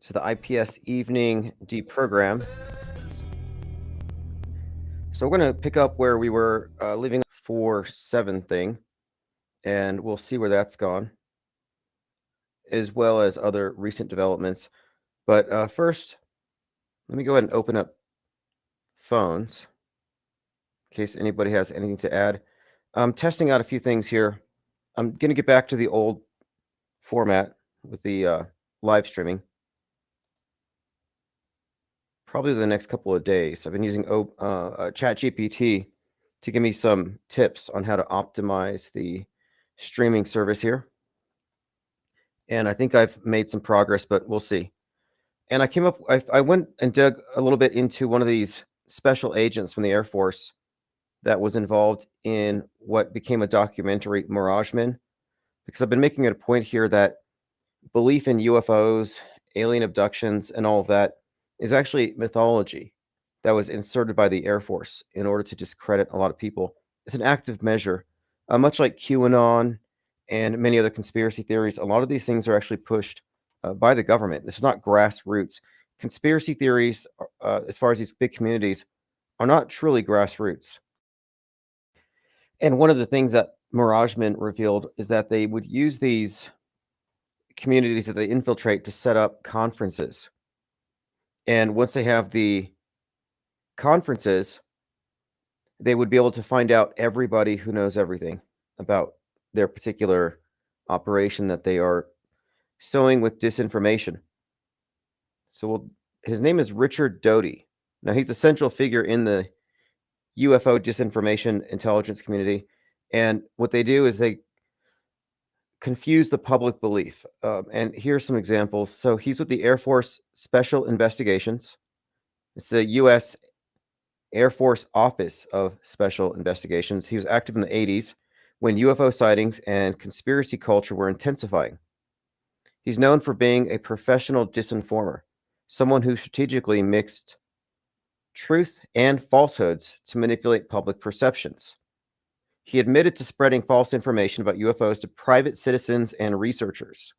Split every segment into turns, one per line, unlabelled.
So the IPS Evening Deprogram. So we're going to pick up where we were leaving 4.7 thing, and we'll see where that's gone, as well as other recent developments. But first, let me go ahead and open up phones in case anybody has anything to add. I'm testing out a few things here. I'm going to get back to the old format with the live streaming. Probably the next couple of days. I've been using ChatGPT to give me some tips on how to optimize the streaming service here. And I think I've made some progress, but we'll see. And I went and dug a little bit into one of these special agents from the Air Force that was involved in what became a documentary, Miragemen, because I've been making it a point here that belief in UFOs, alien abductions, and all of that is actually mythology that was inserted by the Air Force in order to discredit a lot of people. It's an active measure, much like QAnon and many other conspiracy theories. A lot of these things are actually pushed by the government. This is not grassroots. Conspiracy theories, as far as these big communities, are not truly grassroots. And one of the things that Miragemen revealed is that they would use these communities that they infiltrate to set up conferences. And once they have the conferences, they would be able to find out everybody who knows everything about their particular operation that they are sowing with disinformation. So his name is Richard Doty. Now, he's a central figure in the UFO disinformation intelligence community. And what they do is they confuse the public belief. And here's some examples. So he's with the Air Force Special Investigations. It's the U.S. Air Force Office of Special Investigations. He was active in the 80s when UFO sightings and conspiracy culture were intensifying. He's known for being a professional disinformer, someone who strategically mixed truth and falsehoods to manipulate public perceptions. He admitted to spreading false information about UFOs to private citizens and researchers.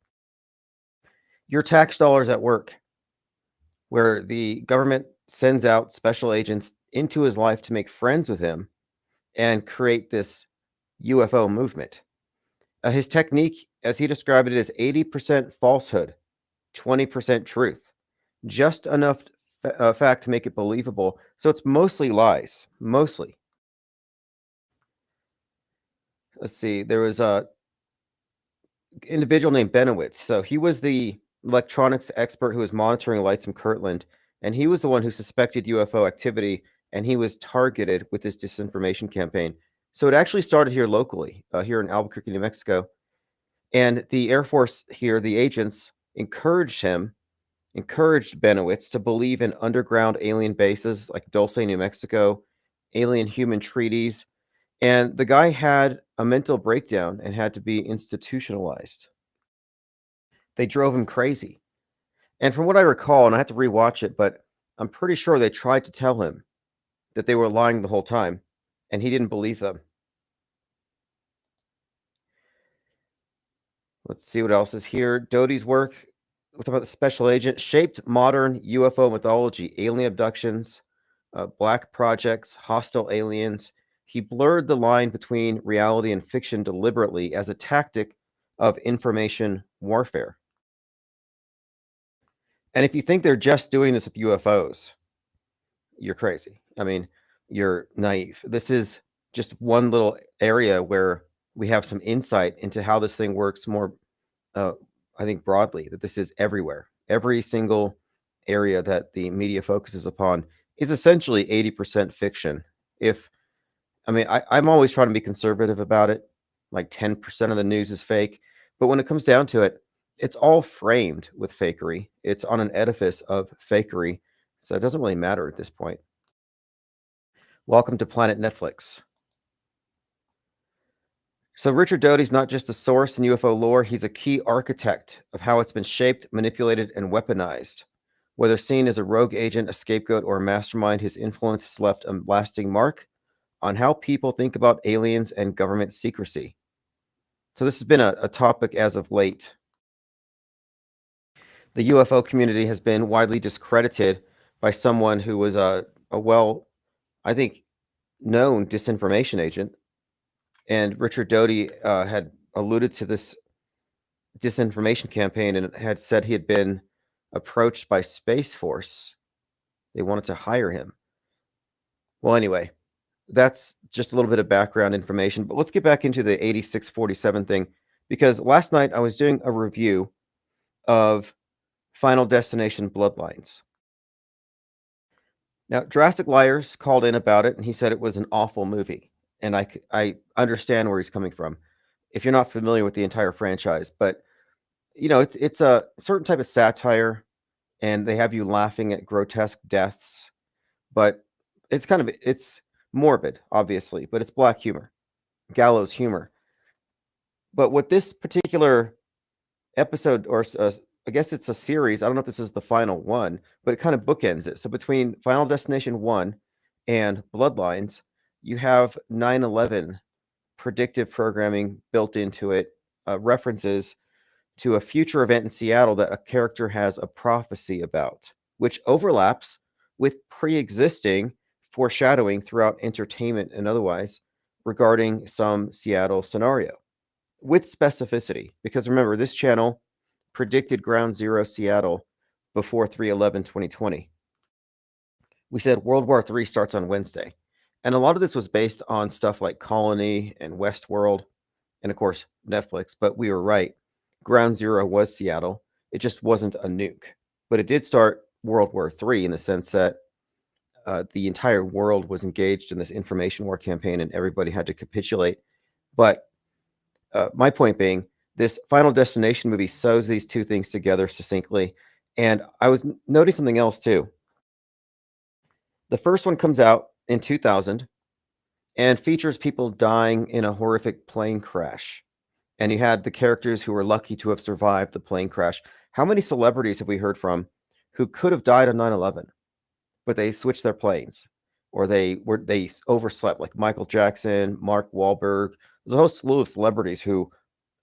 Your tax dollars at work, where the government sends out special agents into his life to make friends with him and create this UFO movement. His technique, as he described it, is 80% falsehood, 20% truth. Just enough fact to make it believable. So it's mostly lies, mostly. Let's see, there was a individual named Benowitz. So he was the electronics expert who was monitoring lights from Kirtland, and he was the one who suspected UFO activity, and he was targeted with this disinformation campaign. So it actually started here locally, here in Albuquerque, New Mexico. And the Air Force here, the agents, encouraged Benowitz to believe in underground alien bases like Dulce, New Mexico, alien human treaties. And the guy had a mental breakdown and had to be institutionalized. They drove him crazy. And from what I recall, and I have to rewatch it, but I'm pretty sure they tried to tell him that they were lying the whole time, and he didn't believe them. Let's see what else is here. Doty's work, we'll talk about the special agent, shaped modern UFO mythology, alien abductions, black projects, hostile aliens. He blurred the line between reality and fiction deliberately as a tactic of information warfare. And if you think they're just doing this with UFOs, you're crazy. I mean, you're naive. This is just one little area where we have some insight into how this thing works more, I think, broadly, that this is everywhere. Every single area that the media focuses upon is essentially 80% fiction. I'm always trying to be conservative about it. Like 10% of the news is fake. But when it comes down to it, it's all framed with fakery. It's on an edifice of fakery. So it doesn't really matter at this point. Welcome to Planet Netflix. So Richard Doty's not just a source in UFO lore, he's a key architect of how it's been shaped, manipulated, and weaponized. Whether seen as a rogue agent, a scapegoat, or a mastermind, his influence has left a lasting mark on how people think about aliens and government secrecy. So this has been a topic as of late. the UFO community has been widely discredited by someone who was a well, I think, known disinformation agent. And Richard Doty had alluded to this disinformation campaign and had said he had been approached by Space Force. They wanted to hire him. Well, anyway, that's just a little bit of background information. But let's get back into the 8647 thing, because last night I was doing a review of Final Destination Bloodlines. Now, Drastic Liars called in about it, and he said it was an awful movie. And I understand where he's coming from if you're not familiar with the entire franchise. But, it's a certain type of satire, and they have you laughing at grotesque deaths. But it's morbid, obviously, but it's black humor, gallows humor. But what this particular episode, or I guess it's a series, I don't know if this is the final one, but it kind of bookends it. So between Final Destination 1 and Bloodlines, you have 9/11 predictive programming built into it, references to a future event in Seattle that a character has a prophecy about, which overlaps with pre-existing foreshadowing throughout entertainment and otherwise regarding some Seattle scenario with specificity. Because remember, this channel predicted Ground Zero Seattle before 3/11/2020. We said World War III starts on Wednesday. And a lot of this was based on stuff like Colony and Westworld and, of course, Netflix. But we were right. Ground Zero was Seattle. It just wasn't a nuke. But it did start World War III in the sense that the entire world was engaged in this information war campaign and everybody had to capitulate. But my point being, this Final Destination movie sews these two things together succinctly. And I was noting something else too. The first one comes out in 2000 and features people dying in a horrific plane crash. And you had the characters who were lucky to have survived the plane crash. How many celebrities have we heard from who could have died on 9/11, but they switched their planes, or they overslept, like Michael Jackson, Mark Wahlberg? There's a whole slew of celebrities who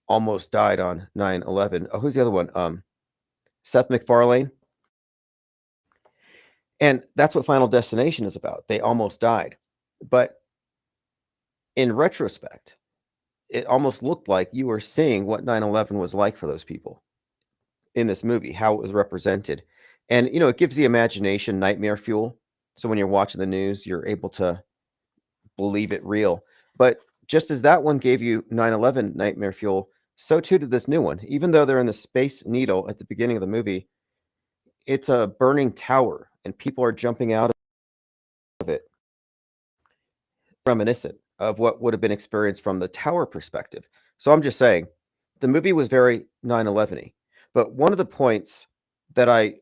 almost died on 9/11. Oh, who's the other one? Seth MacFarlane. And that's what Final Destination is about. They almost died. But in retrospect, it almost looked like you were seeing what 9/11 was like for those people in this movie, how it was represented. And, it gives the imagination nightmare fuel. So when you're watching the news, you're able to believe it real. But just as that one gave you 9/11 nightmare fuel, so too did this new one. Even though they're in the Space Needle at the beginning of the movie, it's a burning tower and people are jumping out of it, reminiscent of what would have been experienced from the tower perspective. So I'm just saying, the movie was very 9/11-y. But one of the points that I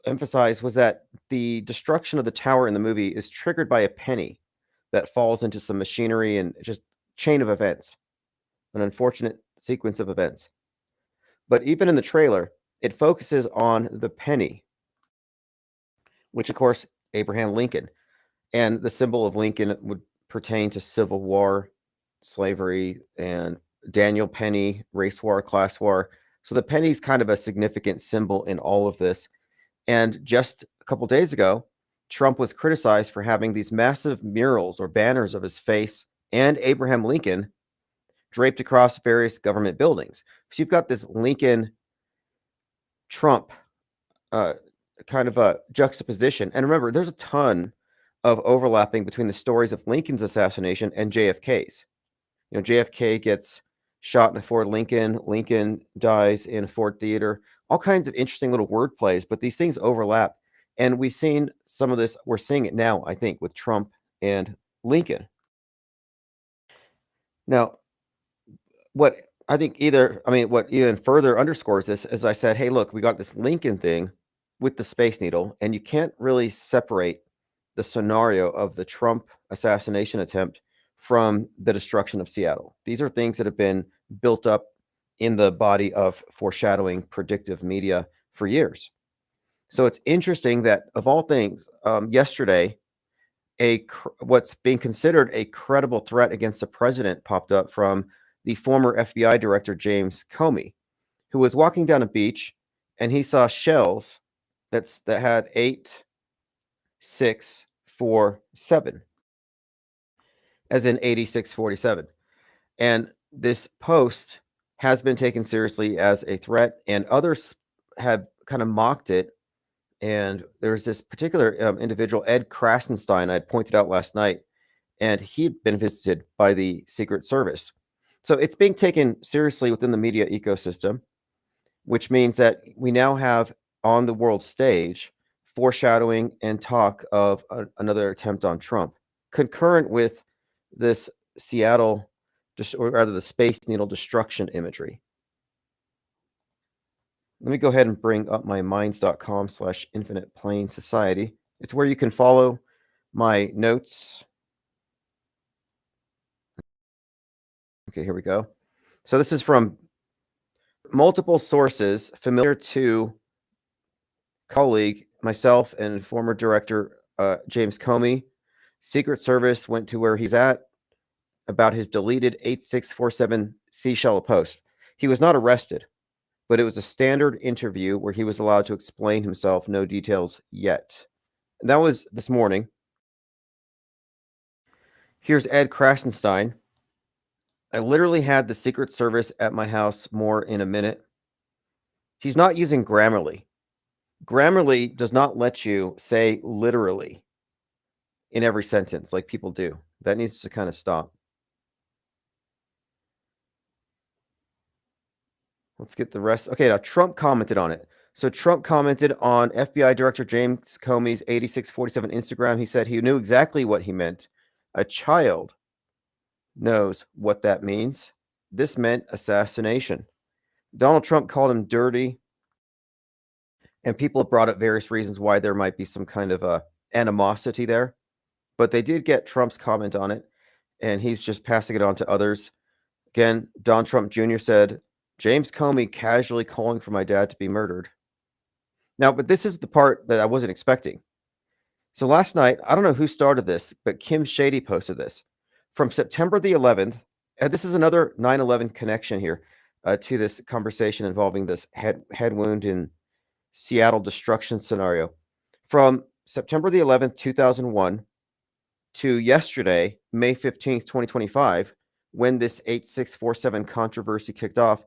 emphasized was that the destruction of the tower in the movie is triggered by a penny that falls into some machinery and just chain of events, an unfortunate sequence of events. But even in the trailer, it focuses on the penny, which, of course, Abraham Lincoln. And the symbol of Lincoln would pertain to Civil War, slavery, and Daniel Penny, race war, class war. So the penny is kind of a significant symbol in all of this. And just a couple days ago, Trump was criticized for having these massive murals or banners of his face and Abraham Lincoln draped across various government buildings. So you've got this Lincoln Trump kind of a juxtaposition. And remember, there's a ton of overlapping between the stories of Lincoln's assassination and JFK's. JFK gets shot in a Ford Lincoln. Lincoln dies in a Ford Theater. All kinds of interesting little word plays, but these things overlap. And we've seen some of this. We're seeing it now, I think, with Trump and Lincoln. Now, what even further underscores this, as I said, hey, look, we got this Lincoln thing with the Space Needle, and you can't really separate the scenario of the Trump assassination attempt from the destruction of Seattle. These are things that have been built up in the body of foreshadowing predictive media for years. So it's interesting that, of all things, yesterday, what's being considered a credible threat against the president popped up from the former FBI director, James Comey, who was walking down a beach and he saw shells that had 8, 6, 4, 7, as in 8647. And this post has been taken seriously as a threat, and others have kind of mocked it. And there's this particular individual, Ed Krasenstein, I had pointed out last night, and he'd been visited by the Secret Service. So it's being taken seriously within the media ecosystem, which means that we now have on the world stage foreshadowing and talk of another attempt on Trump, concurrent with this Seattle, or rather the Space Needle destruction imagery. Let me go ahead and bring up my minds.com/infinite plane society. It's where you can follow my notes. Okay, here we go. So this is from multiple sources familiar to colleague, myself, and former director James Comey. Secret Service went to where he's at about his deleted 8647 Seashell post. He was not arrested, but it was a standard interview where he was allowed to explain himself, no details yet. And that was this morning. Here's Ed Krasenstein. I literally had the Secret Service at my house more in a minute. He's not using Grammarly. Grammarly does not let you say literally in every sentence like people do. That needs to kind of stop. Let's get the rest. Okay, now Trump commented on it. So Trump commented on FBI Director James Comey's 8647 Instagram. He said he knew exactly what he meant. A child knows what that means. This meant assassination. Donald Trump called him dirty, and people have brought up various reasons why there might be some kind of animosity there. But they did get Trump's comment on it, and he's just passing it on to others. Again, Don Trump Jr. said, James Comey casually calling for my dad to be murdered. Now, but this is the part that I wasn't expecting. So last night, I don't know who started this, but Kim Shady posted this. From September the 11th, and this is another 9/11 connection here to this conversation involving this head wound in Seattle destruction scenario. From September the 11th, 2001 to yesterday, May 15th, 2025, when this 8647 controversy kicked off,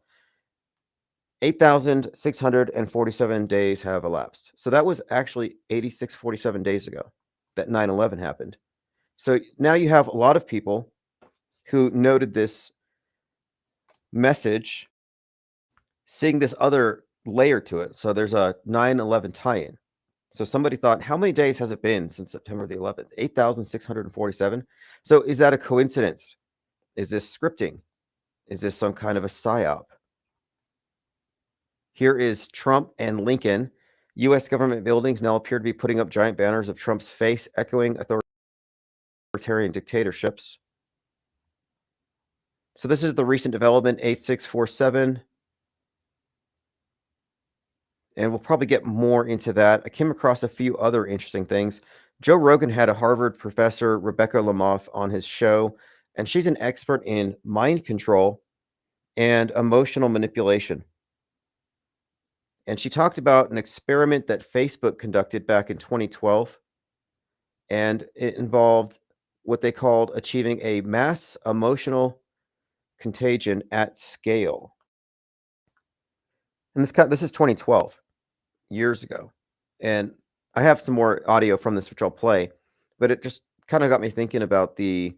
8,647 days have elapsed. So that was actually 8647 days ago that 9/11 happened. So now you have a lot of people who noted this message, seeing this other layer to it. So there's a 9/11 tie-in. So somebody thought, how many days has it been since September the 11th? 8,647. So is that a coincidence? Is this scripting? Is this some kind of a psyop? Here is Trump and Lincoln. U.S. government buildings now appear to be putting up giant banners of Trump's face, echoing authoritarian dictatorships. So this is the recent development, 8647. And we'll probably get more into that. I came across a few other interesting things. Joe Rogan had a Harvard professor, Rebecca Lamoff, on his show, and she's an expert in mind control and emotional manipulation. And she talked about an experiment that Facebook conducted back in 2012, and it involved what they called achieving a mass emotional contagion at scale. And this is 2012, years ago. And I have some more audio from this, which I'll play, but it just kind of got me thinking about the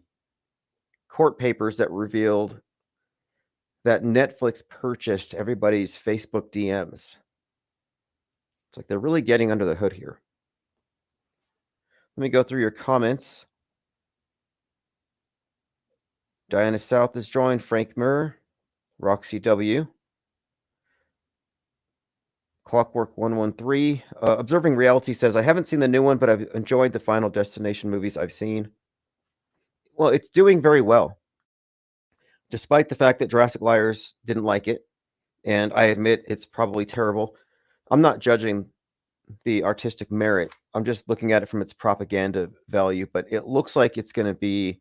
court papers that revealed that Netflix purchased everybody's Facebook DMs. It's like they're really getting under the hood here. Let me go through your comments. Diana South is joined, Frank Murr, Roxy W. Clockwork 113. Observing Reality says, I haven't seen the new one, but I've enjoyed the Final Destination movies I've seen. Well, it's doing very well, despite the fact that Jurassic Liars didn't like it. And I admit it's probably terrible. I'm not judging the artistic merit. I'm just looking at it from its propaganda value, but it looks like it's going to be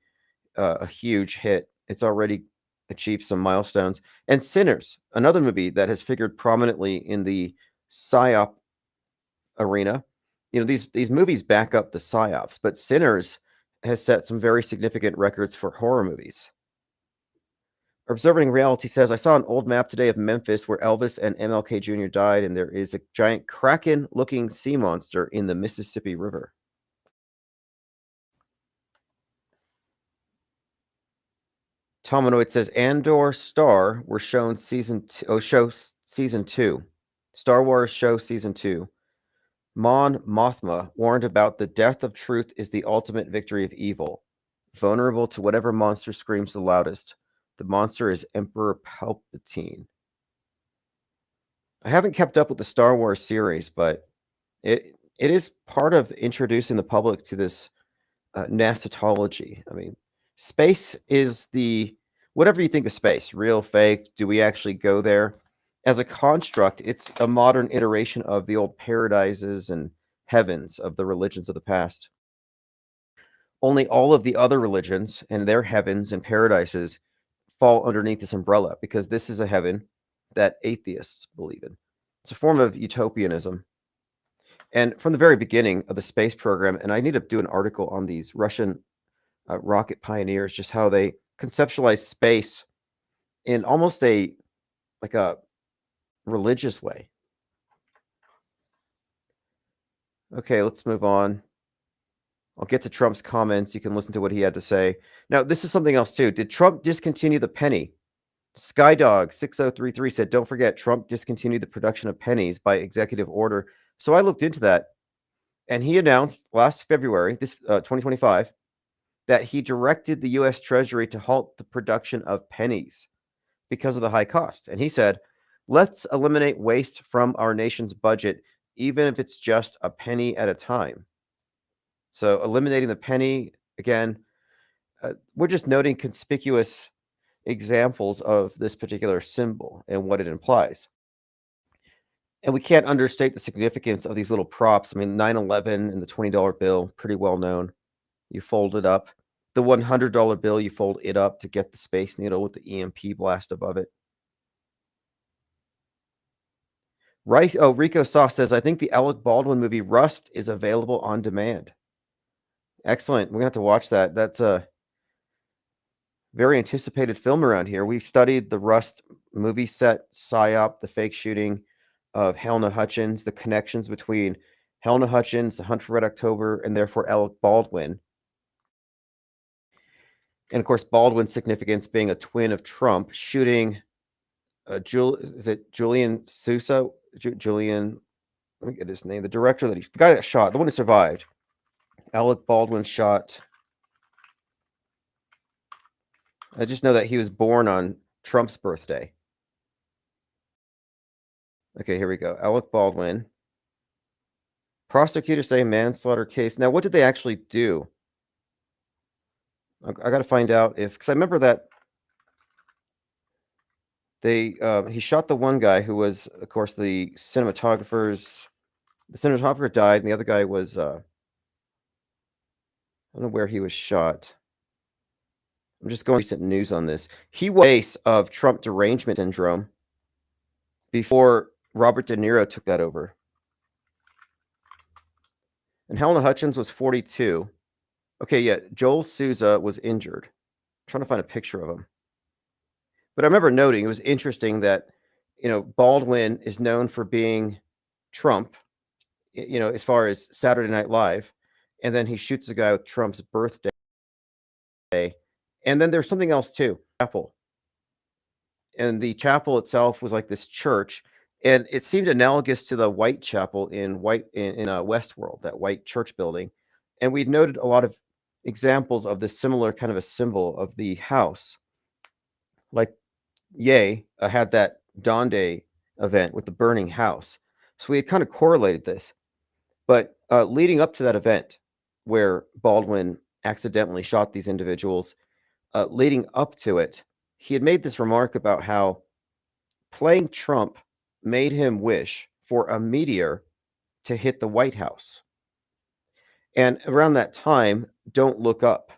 a huge hit. It's already achieved some milestones. And Sinners, another movie that has figured prominently in the psyop arena. These movies back up the psyops, but Sinners has set some very significant records for horror movies. Observing Reality says, I saw an old map today of Memphis where Elvis and MLK Jr. died, and there is a giant kraken-looking sea monster in the Mississippi River. Tomanoid says, Andor Star were shown show season 2. Star Wars show season 2. Mon Mothma warned about the death of truth is the ultimate victory of evil. Vulnerable to whatever monster screams the loudest. The monster is Emperor Palpatine. I haven't kept up with the Star Wars series, but it is part of introducing the public to this nascentology. I mean, space is whatever you think of space, real, fake, do we actually go there? As a construct, it's a modern iteration of the old paradises and heavens of the religions of the past. Only all of the other religions and their heavens and paradises fall underneath this umbrella, because this is a heaven that atheists believe in. It's a form of utopianism. And from the very beginning of the space program, and I need to do an article on these Russian rocket pioneers, just how they conceptualize space in almost a religious way. Okay, let's move on. I'll get to Trump's comments. You can listen to what he had to say. Now, this is something else too. Did Trump discontinue the penny? Skydog6033 said, don't forget, Trump discontinued the production of pennies by executive order. So I looked into that, and he announced last February, 2025, that he directed the U.S. Treasury to halt the production of pennies because of the high cost. And he said, let's eliminate waste from our nation's budget, even if it's just a penny at a time. So eliminating the penny, again, we're just noting conspicuous examples of this particular symbol and what it implies. And we can't understate the significance of these little props. I mean, 9/11 and the $20 bill, pretty well known. You fold it up. The $100 bill, you fold it up to get the Space Needle with the EMP blast above it. Right. Oh, Rico Sauce says, I think the Alec Baldwin movie Rust is available on demand. Excellent. We're going to have to watch that. That's a very anticipated film around here. We studied the Rust movie set psyop, the fake shooting of Helena Hutchins, the connections between Helena Hutchins, the Hunt for Red October, and therefore Alec Baldwin. And of course, Baldwin's significance being a twin of Trump, shooting Julian Sousa? Julian, let me get his name. The director the guy that shot, the one who survived. Alec Baldwin shot. I just know that he was born on Trump's birthday. Okay, here we go. Alec Baldwin. Prosecutors say manslaughter case. Now, what did they actually do? I got to find out because I remember that he shot the one guy who was, of course, the cinematographer died, and the other guy was I don't know where he was shot. I'm just going recent news on this. He was base of Trump derangement syndrome before Robert De Niro took that over. And Helena Hutchins was 42. Okay, yeah, Joel Souza was injured. I'm trying to find a picture of him. But I remember noting it was interesting that, Baldwin is known for being Trump, as far as Saturday Night Live. And then he shoots a guy with Trump's birthday. And then there's something else too, chapel. And the chapel itself was like this church. And it seemed analogous to the White Chapel in Westworld, that white church building. And we'd noted a lot of examples of this similar kind of a symbol of the house. Like Ye had that Dawn Day event with the burning house. So we had kind of correlated this. But leading up to that event where Baldwin accidentally shot these individuals, leading up to it, he had made this remark about how playing Trump made him wish for a meteor to hit the White House. And around that time, Don't Look Up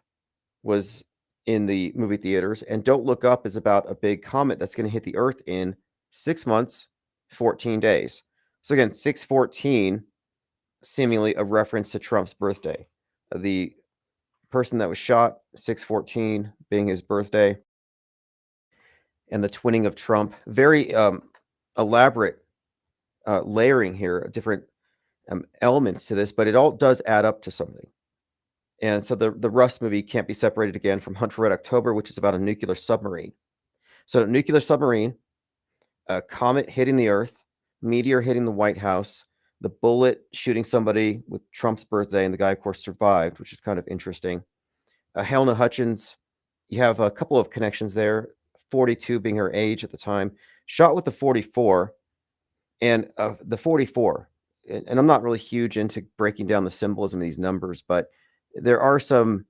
was in the movie theaters, and Don't Look Up is about a big comet that's going to hit the Earth in 6 months, 14 days. So again, 614, seemingly a reference to Trump's birthday. The person that was shot, 614 being his birthday, and the twinning of Trump. Very elaborate layering here, different elements to this, but it all does add up to something. And so the Rust movie can't be separated again from Hunt for Red October, which is about a nuclear submarine. So, nuclear submarine, a comet hitting the Earth, meteor hitting the White House, the bullet shooting somebody with Trump's birthday, and the guy, of course, survived, which is kind of interesting. Helena Hutchins, you have a couple of connections there, 42 being her age at the time, shot with the 44, and the 44. And I'm not really huge into breaking down the symbolism of these numbers, but there are some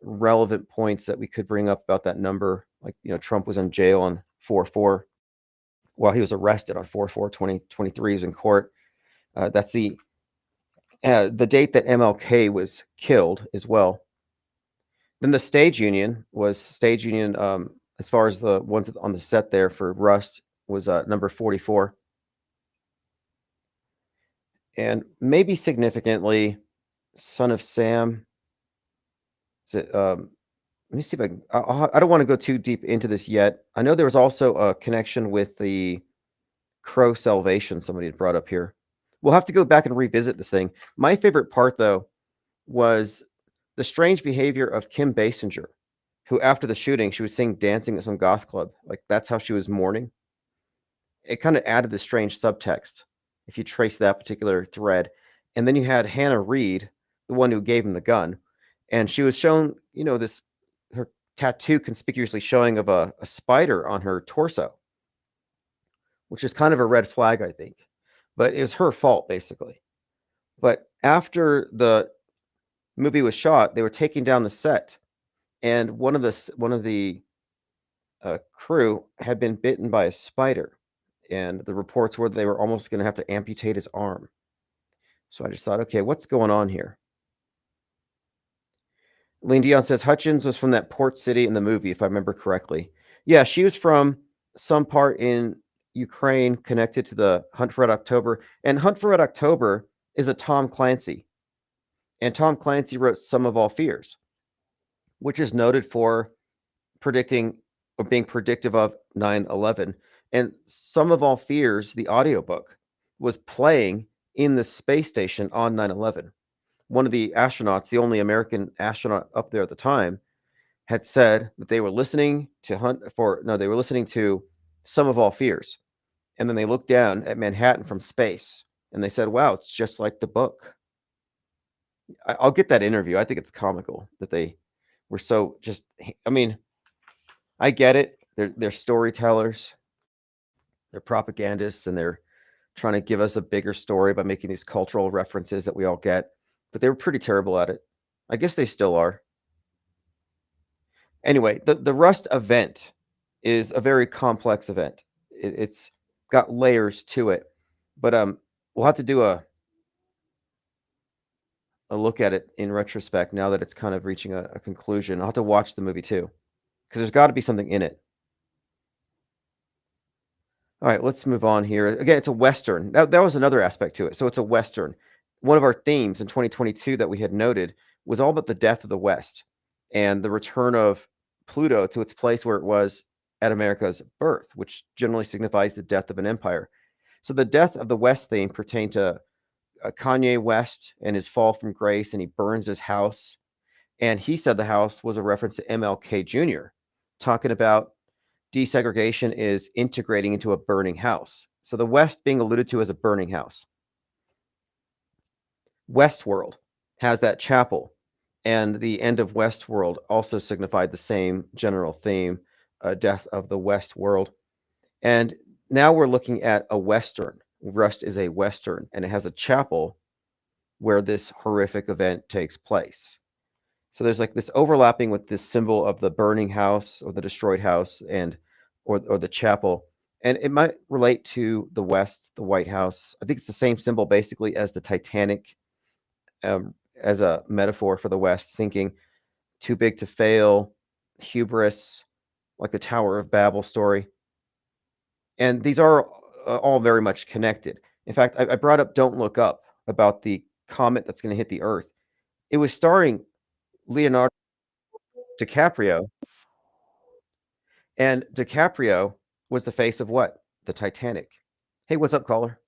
relevant points that we could bring up about that number. Like, Trump was in jail on 4/4 while he was arrested on 4/4/2023. He was in court. That's the date that MLK was killed as well. Then the stage union, as far as the ones on the set there for Rust, was number 44. And maybe significantly, Son of Sam. Is it, let me see if I can. I don't want to go too deep into this yet. I know there was also a connection with the Crow Salvation somebody had brought up here. We'll have to go back and revisit this thing. My favorite part, though, was the strange behavior of Kim Basinger, who after the shooting, she was seen dancing at some goth club. Like, that's how she was mourning. It kind of added the strange subtext if you trace that particular thread. And then you had Hannah Reed, the one who gave him the gun, and she was shown, her tattoo conspicuously showing of a spider on her torso, which is kind of a red flag, I think. But it was her fault, basically. But after the movie was shot, they were taking down the set, and one of the crew had been bitten by a spider, and the reports were they were almost going to have to amputate his arm. So I just thought, okay, what's going on here? Lean Dion says Hutchins was from that port city in the movie, if I remember correctly. Yeah, she was from some part in Ukraine connected to the Hunt for Red October. And Hunt for Red October is a Tom Clancy. And Tom Clancy wrote Sum of All Fears, which is noted for predicting or being predictive of 9/11. And Sum of All Fears, the audiobook, was playing in the space station on 9/11. One of the astronauts, the only American astronaut up there at the time, had said that they were listening to Sum of All Fears. And then they looked down at Manhattan from space and they said, wow, it's just like the book. I'll get that interview. I think it's comical that they were so just, I mean, I get it. They're storytellers, they're propagandists, and they're trying to give us a bigger story by making these cultural references that we all get. But they were pretty terrible at it. I guess they still are. Anyway, the Rust event is a very complex event. It's got layers to it, but we'll have to do a look at it in retrospect now that it's kind of reaching a conclusion. I'll have to watch the movie too, because there's got to be something in it. All right, let's move on here. Again, it's a Western. That was another aspect to it. So it's a Western. One of our themes in 2022 that we had noted was all about the death of the West and the return of Pluto to its place where it was at America's birth, which generally signifies the death of an empire. So the death of the West theme pertained to Kanye West and his fall from grace, and he burns his house. And he said the house was a reference to MLK Jr., talking about desegregation is integrating into a burning house. So the West being alluded to as a burning house. Westworld has that chapel, and the end of Westworld also signified the same general theme, death of the West world. And now we're looking at a Western. Rust is a Western, and it has a chapel where this horrific event takes place. So there's like this overlapping with this symbol of the burning house or the destroyed house or the chapel. And it might relate to the West, the White House. I think it's the same symbol basically as the Titanic, as a metaphor for the West sinking, too big to fail, hubris, like the Tower of Babel story. And these are all very much connected. In fact, I brought up Don't Look Up about the comet that's going to hit the Earth. It was starring Leonardo DiCaprio, and DiCaprio was the face of what? The Titanic. Hey, what's up, caller?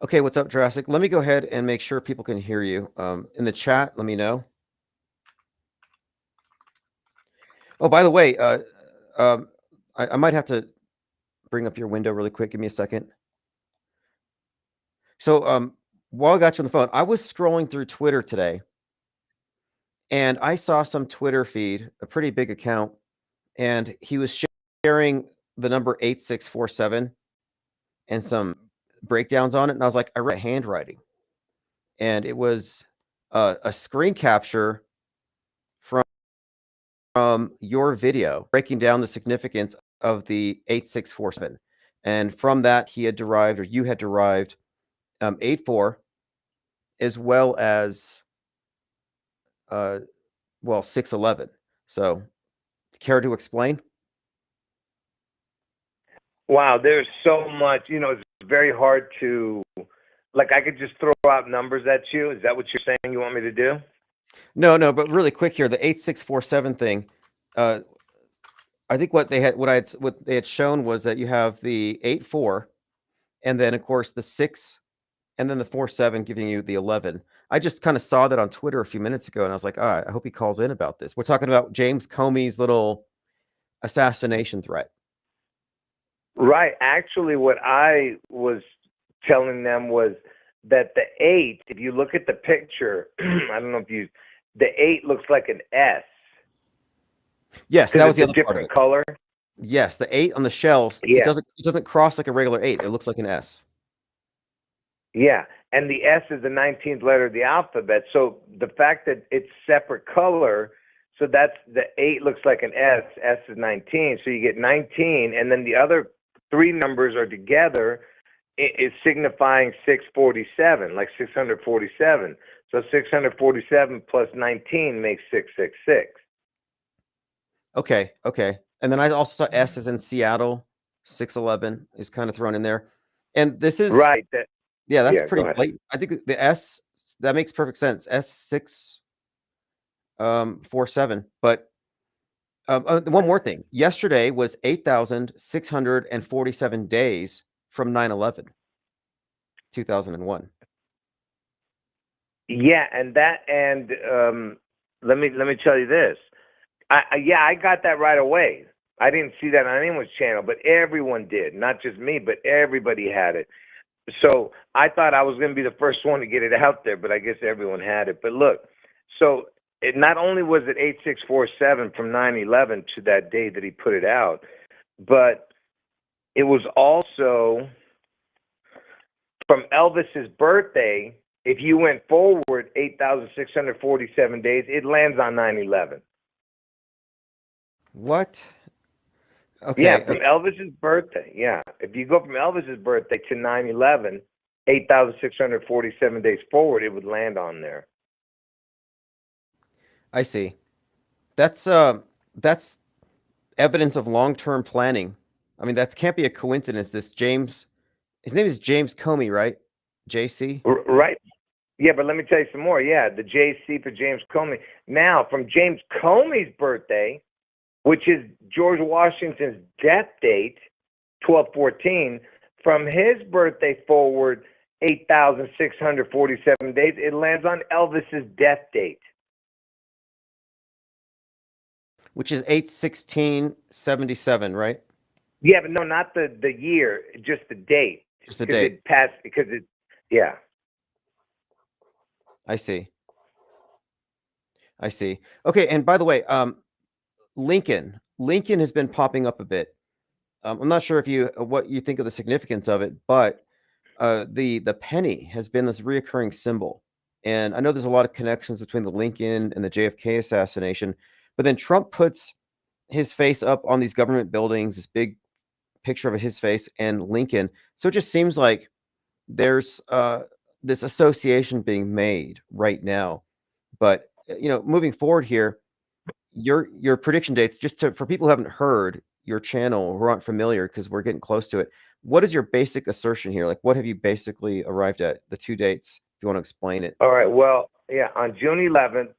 Okay, what's up, Jurassic? Let me go ahead and make sure people can hear you. In the chat, let me know. Oh, by the way, I might have to bring up your window really quick. Give me a second. So while I got you on the phone, I was scrolling through Twitter today, and I saw some Twitter feed, a pretty big account, and he was sharing the number 8647 and some breakdowns on it. And I was like, I read handwriting, and it was a screen capture from your video breaking down the significance of the 8647. And from that, he had derived, or you had derived, 84, as well as 611. So, care to explain?
Wow, there's so much. It's very hard to, like, I could just throw out numbers at you. Is that what you're saying you want me to do?
No, but really quick here, the 8647 thing. I think what they had shown was that you have the 84, and then of course the 6, and then the 47 giving you the 11. I just kind of saw that on Twitter a few minutes ago, and I was like, I hope he calls in about this. We're talking about James Comey's little assassination threat.
Right. Actually, what I was telling them was that the 8, if you look at the picture, I don't know if the 8 looks like an S.
Yes, that was the other
different
part of it.
color.
Yes, the 8 on the shells. Yeah. It doesn't cross like a regular 8. It looks like an S.
Yeah, and the S is the 19th letter of the alphabet. So the fact that it's separate color, so that's the 8 looks like an S. S is 19, so you get 19, and then the other 3 numbers are together. It's signifying 647, like 647. So 647 plus 19 makes 666.
Okay. And then I also saw S is in Seattle. 611 is kind of thrown in there, and this is
right.
That's pretty blatant. I think the S, that makes perfect sense. S647. But one more thing. Yesterday was 8,647 days from 9/11, 2001.
Yeah, and let me tell you this. I got that right away. I didn't see that on anyone's channel, but everyone did. Not just me, but everybody had it. So I thought I was going to be the first one to get it out there, but I guess everyone had it. But look, so it not only was it 8647 from 9/11 to that day that he put it out, but it was also from Elvis's birthday. If you went forward 8,647 days, it lands on 9/11.
What? Okay.
Yeah, from Elvis's birthday. Yeah. If you go from Elvis's birthday to 9/11, 8,647 days forward, it would land on there.
I see. That's evidence of long-term planning. I mean, that can't be a coincidence. His name is James Comey, right? JC?
Right. Yeah, but let me tell you some more. Yeah, the JC for James Comey. Now, from James Comey's birthday, which is George Washington's death date, 12/14, from his birthday forward, 8,647 days, it lands on Elvis's death date.
Which is 8/16/77, right?
Yeah, but no, not the year, just the date.
Just the date.
It passed because it, yeah.
I see. Okay, and by the way, Lincoln has been popping up a bit. I'm not sure what you think of the significance of it, but the penny has been this reoccurring symbol. And I know there's a lot of connections between the Lincoln and the JFK assassination, but then Trump puts his face up on these government buildings, this big picture of his face and Lincoln. So it just seems like there's this association being made right now. But moving forward here, your prediction dates, just for people who haven't heard your channel, who aren't familiar, because we're getting close to it. What is your basic assertion here? Like, what have you basically arrived at? The 2 dates, if you want to explain it.
All right. Well, yeah, on June 11th,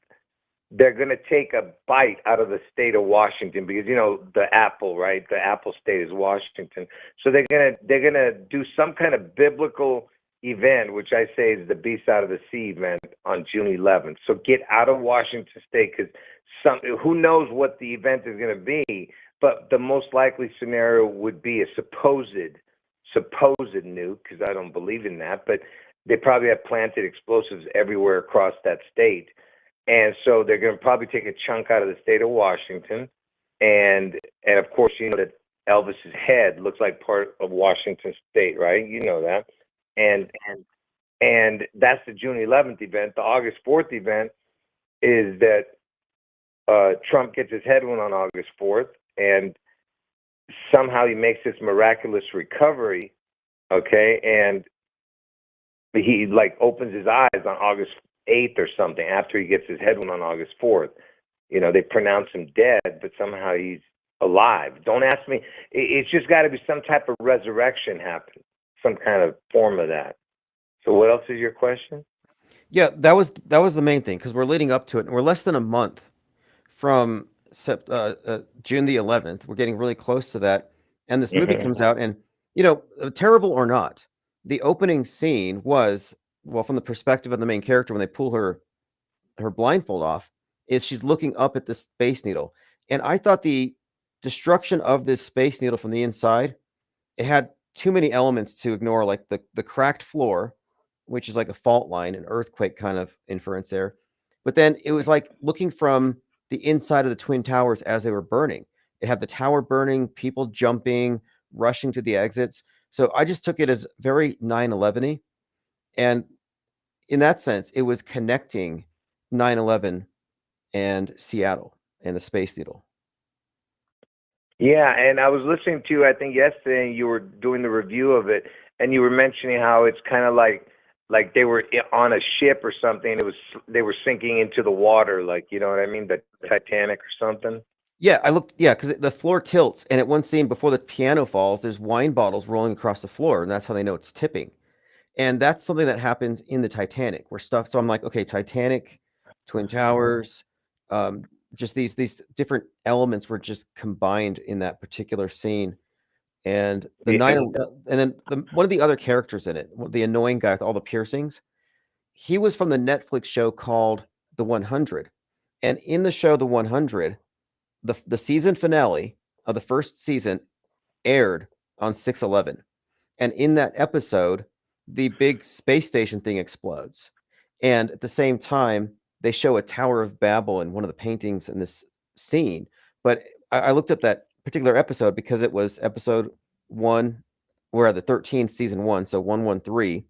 they're going to take a bite out of the state of Washington because the apple, right? The apple state is Washington. So they're gonna do some kind of biblical event, which I say is the beast out of the sea event on June 11th. So get out of Washington state because who knows what the event is going to be, but the most likely scenario would be a supposed nuke, because I don't believe in that, but they probably have planted explosives everywhere across that state. And so they're going to probably take a chunk out of the state of Washington. And of course, that Elvis's head looks like part of Washington state, right? You know that. And that's the June 11th event. The August 4th event is that Trump gets his head wound on August 4th, and somehow he makes this miraculous recovery, okay? And he opens his eyes on August 8th or something after he gets his head wound on August 4th. They pronounce him dead, but somehow he's alive. Don't ask me. It's just got to be some type of resurrection happen, some kind of form of that. So what else is your question?
Yeah, that was the main thing, because we're leading up to it, and we're less than a month from June the 11th. We're getting really close to that, and this movie comes out, and terrible or not, the opening scene was, well, from the perspective of the main character, when they pull her blindfold off, is she's looking up at the Space Needle, and I thought the destruction of this Space Needle from the inside, it had too many elements to ignore, like the cracked floor, which is like a fault line, an earthquake kind of inference there. But then it was like looking from the inside of the Twin Towers as they were burning. It had the tower burning, people jumping, rushing to the exits. So I just took it as very 9/11-y. And in that sense, it was connecting 9/11 and Seattle and the Space Needle.
Yeah, and I was listening to you, I think yesterday, and you were doing the review of it, and you were mentioning how it's kind of like they were on a ship or something. They were sinking into the water, like, you know what I mean, the Titanic or something.
Yeah, I looked. Yeah, because the floor tilts, and at one scene before the piano falls, there's wine bottles rolling across the floor, and that's how they know it's tipping. And that's something that happens in the Titanic, where stuff. So I'm like, okay, Titanic, Twin Towers, just these different elements were just combined in that particular scene. And the and then one of the other characters in it, the annoying guy with all the piercings, he was from the Netflix show called The 100. And in the show The 100, the season finale of the first season aired on 6/11. And in that episode, the big space station thing explodes. And at the same time, they show a Tower of Babel in one of the paintings in this scene. But I looked up that particular episode because it was episode 1. We're at the 13th, season 1, so 113.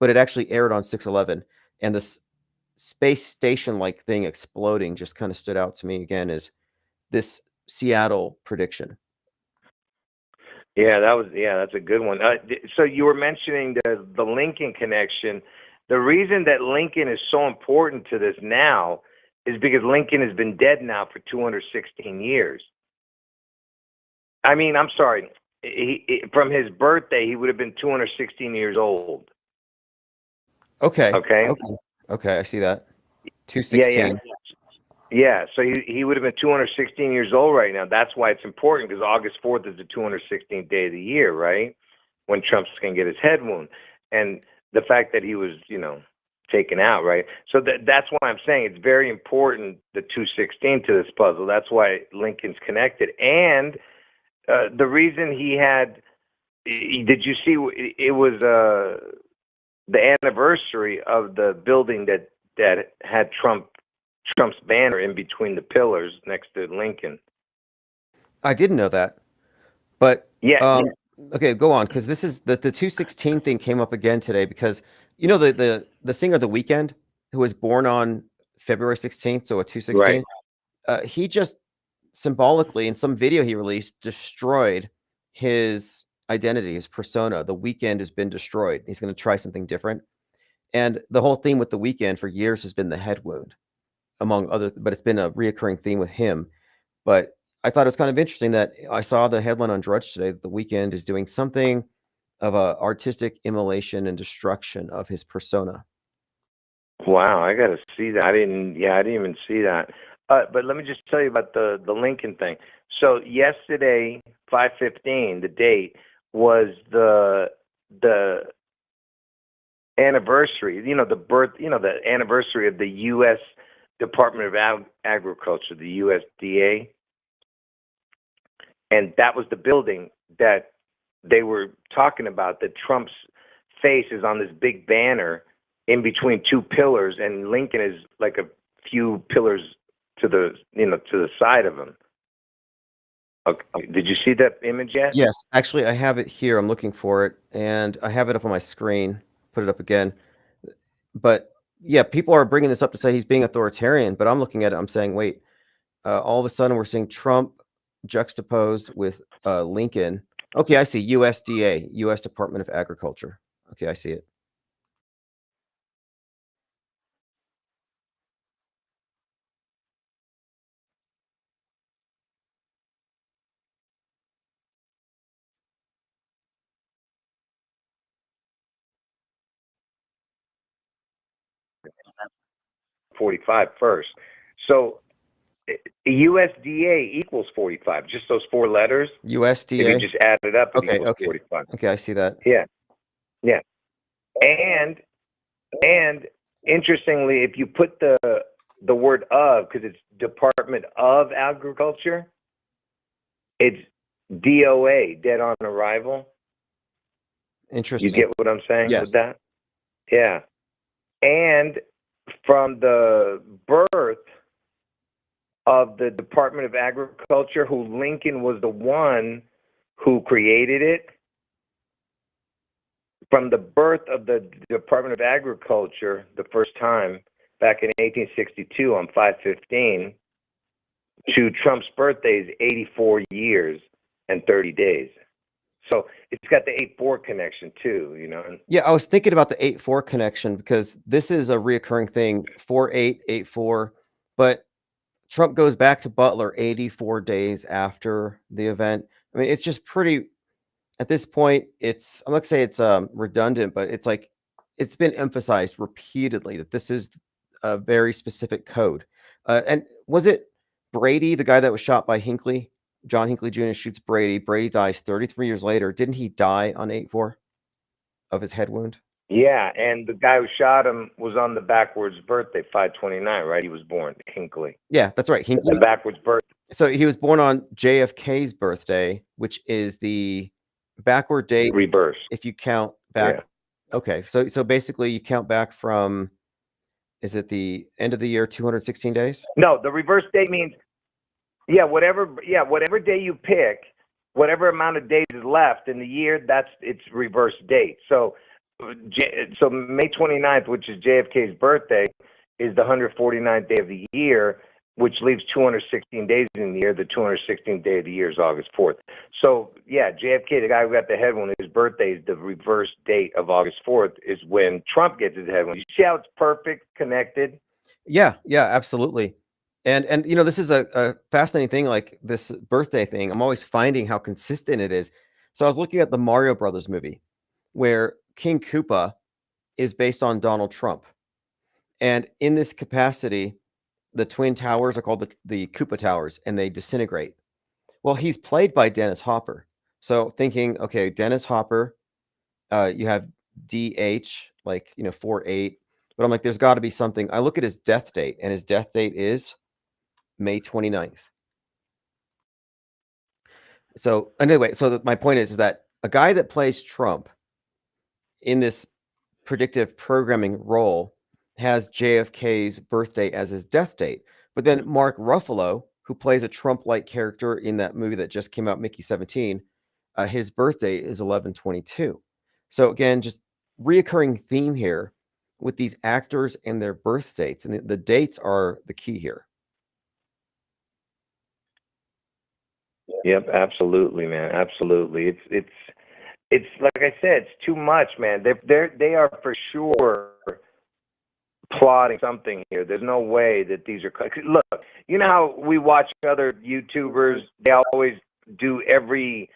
But it actually aired on 6/11. And this space station-like thing exploding just kind of stood out to me again as this Seattle prediction.
Yeah, that's a good one. So you were mentioning the Lincoln connection. The reason that Lincoln is so important to this now is because Lincoln has been dead now for 216 years. I mean, I'm sorry. From his birthday, he would have been 216 years old.
Okay.
Okay.
Okay, I see that. 216.
Yeah, so he would have been 216 years old right now. That's why it's important, because August 4th is the 216th day of the year, right? When Trump's going to get his head wound. And the fact that he was, taken out, right? So that's why I'm saying it's very important, the 216 to this puzzle. That's why Lincoln's connected. And the reason he had, did you see, it was the anniversary of the building that had Trump's banner in between the pillars next to Lincoln.
I didn't know that, but
yeah.
Okay, go on, because this is the 216 thing came up again today, because the singer The Weeknd, who was born on February 16th, so a 216, right. He just symbolically in some video he released destroyed his identity, his persona. The Weeknd has been destroyed. He's going to try something different, and the whole theme with The Weeknd for years has been the head wound. among other, but it's been a reoccurring theme with him. But I thought it was kind of interesting that I saw the headline on Drudge today that The Weeknd is doing something of a artistic immolation and destruction of his persona.
Wow, I got to see that. I didn't even see that. But let me just tell you about the Lincoln thing. So yesterday, 5/15, the date was the anniversary. The anniversary of the U.S. Department of Agriculture, the USDA, and that was the building that they were talking about. That Trump's face is on this big banner in between two pillars, and Lincoln is like a few pillars to the side of him. Okay. Did you see that image yet?
Yes, actually, I have it here. I'm looking for it, and I have it up on my screen. Put it up again. But yeah, people are bringing this up to say he's being authoritarian, but I'm looking at it. I'm saying, wait, all of a sudden we're seeing Trump juxtaposed with Lincoln. Okay, I see USDA, U.S. Department of Agriculture. Okay, I see it.
$45 first. So USDA equals 45. Just those four letters.
USDA.
If you just add it up, it
Okay,
equals
okay.
45.
Okay, I see that.
Yeah. And interestingly, if you put the word of, because it's Department of Agriculture, it's DOA, dead on arrival.
Interesting.
You get what I'm saying
Yes.
with that? Yeah. And from the birth of the Department of Agriculture, who Lincoln was the one who created it, from the birth of the Department of Agriculture, the first time back in 1862 on 5/15, to Trump's birthday is 84 years and 30 days. So it's got the 8-4 connection too, you know.
Yeah, I was thinking about the 8-4 connection because this is a reoccurring thing, 4-8, 8-4, but Trump goes back to Butler 84 days after the event. I mean, it's just pretty, at this point, it's, I'm not gonna say it's redundant, but it's like, it's been emphasized repeatedly that this is a very specific code. And was it Brady, the guy that was shot by Hinckley? John Hinckley Jr. shoots Brady. Brady dies 33 years later. Didn't he die on 8-4 of his head wound?
Yeah, and the guy who shot him was on the backwards birthday, 5/29, right? He was born, Hinckley.
Yeah, that's right. Hinckley.
The backwards birthday.
So he was born on JFK's birthday, which is the backward date.
Reverse.
If you count back. Yeah. Okay, so basically you count back from, is it the end of the year, 216 days?
No, the reverse date means, whatever day you pick, whatever amount of days is left in the year, that's its reverse date. So May 29th, which is JFK's birthday, is the 149th day of the year, which leaves 216 days in the year. The 216th day of the year is August 4th. So, yeah, JFK, the guy who got the head wound, his birthday is the reverse date of August 4th is when Trump gets his head wound. You see how it's perfect, connected?
Yeah, absolutely. And you know, this is a fascinating thing, like this birthday thing. I'm always finding how consistent it is. So I was looking at the Mario Brothers movie where King Koopa is based on Donald Trump. And in this capacity, the Twin Towers are called the Koopa Towers, and they disintegrate. Well, he's played by Dennis Hopper. So thinking, okay, Dennis Hopper, you have DH, like, 4-8. But I'm like, there's got to be something. I look at his death date, and his death date is May 29th. So anyway, my point is that a guy that plays Trump in this predictive programming role has JFK's birthday as his death date. But then Mark Ruffalo, who plays a Trump-like character in that movie that just came out, Mickey 17, his birthday is 11/22. So again, just reoccurring theme here with these actors and their birth dates, and the dates are the key here.
Yep, absolutely, man. Absolutely. It's like I said, it's too much, man. They are for sure plotting something here. There's no way that these are. Look, you know how we watch other YouTubers? They always do every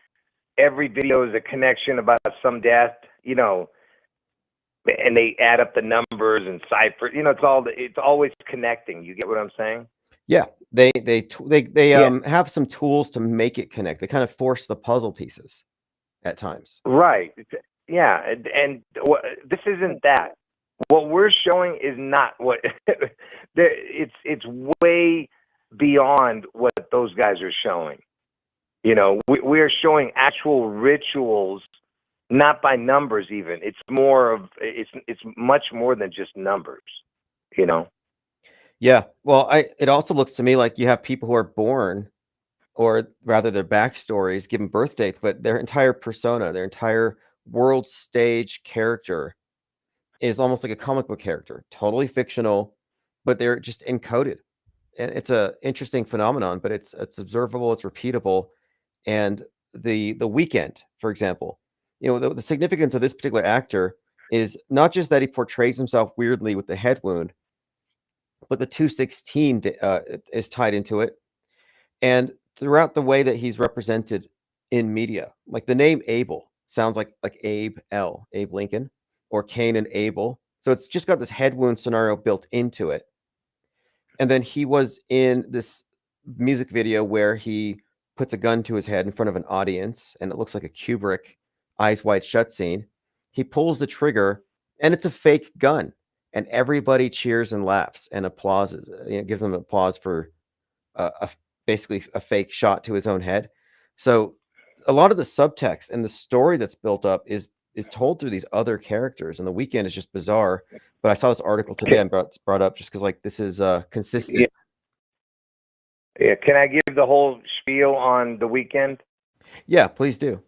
video is a connection about some death, you know, and they add up the numbers and cipher. You know, it's always connecting. You get what I'm saying?
Yeah, they have some tools to make it connect. They kind of force the puzzle pieces at times.
Right. Yeah, and this isn't that. What we're showing is not what it's way beyond what those guys are showing. You know, we are showing actual rituals, not by numbers even. It's much more than just numbers, you know.
Yeah. Well, it also looks to me like you have people who are born, or rather their backstories, given birth dates, but their entire persona, their entire world stage character is almost like a comic book character, totally fictional, but they're just encoded. And it's a interesting phenomenon, but it's observable, it's repeatable. And the Weeknd, for example, you know, the significance of this particular actor is not just that he portrays himself weirdly with the head wound, but the 216 is tied into it. And throughout the way that he's represented in media, like the name Abel sounds like Abe Lincoln, or Cain and Abel. So it's just got this head wound scenario built into it. And then he was in this music video where he puts a gun to his head in front of an audience, and it looks like a Kubrick Eyes Wide Shut scene. He pulls the trigger, and it's a fake gun, and everybody cheers and laughs and applauses. You know, gives him applause for basically a fake shot to his own head. So a lot of the subtext and the story that's built up is told through these other characters, and the Weeknd is just bizarre. But I saw this article today and brought up just because, like, this is consistent.
Yeah. Can I give the whole spiel on the Weeknd?
Yeah, please do.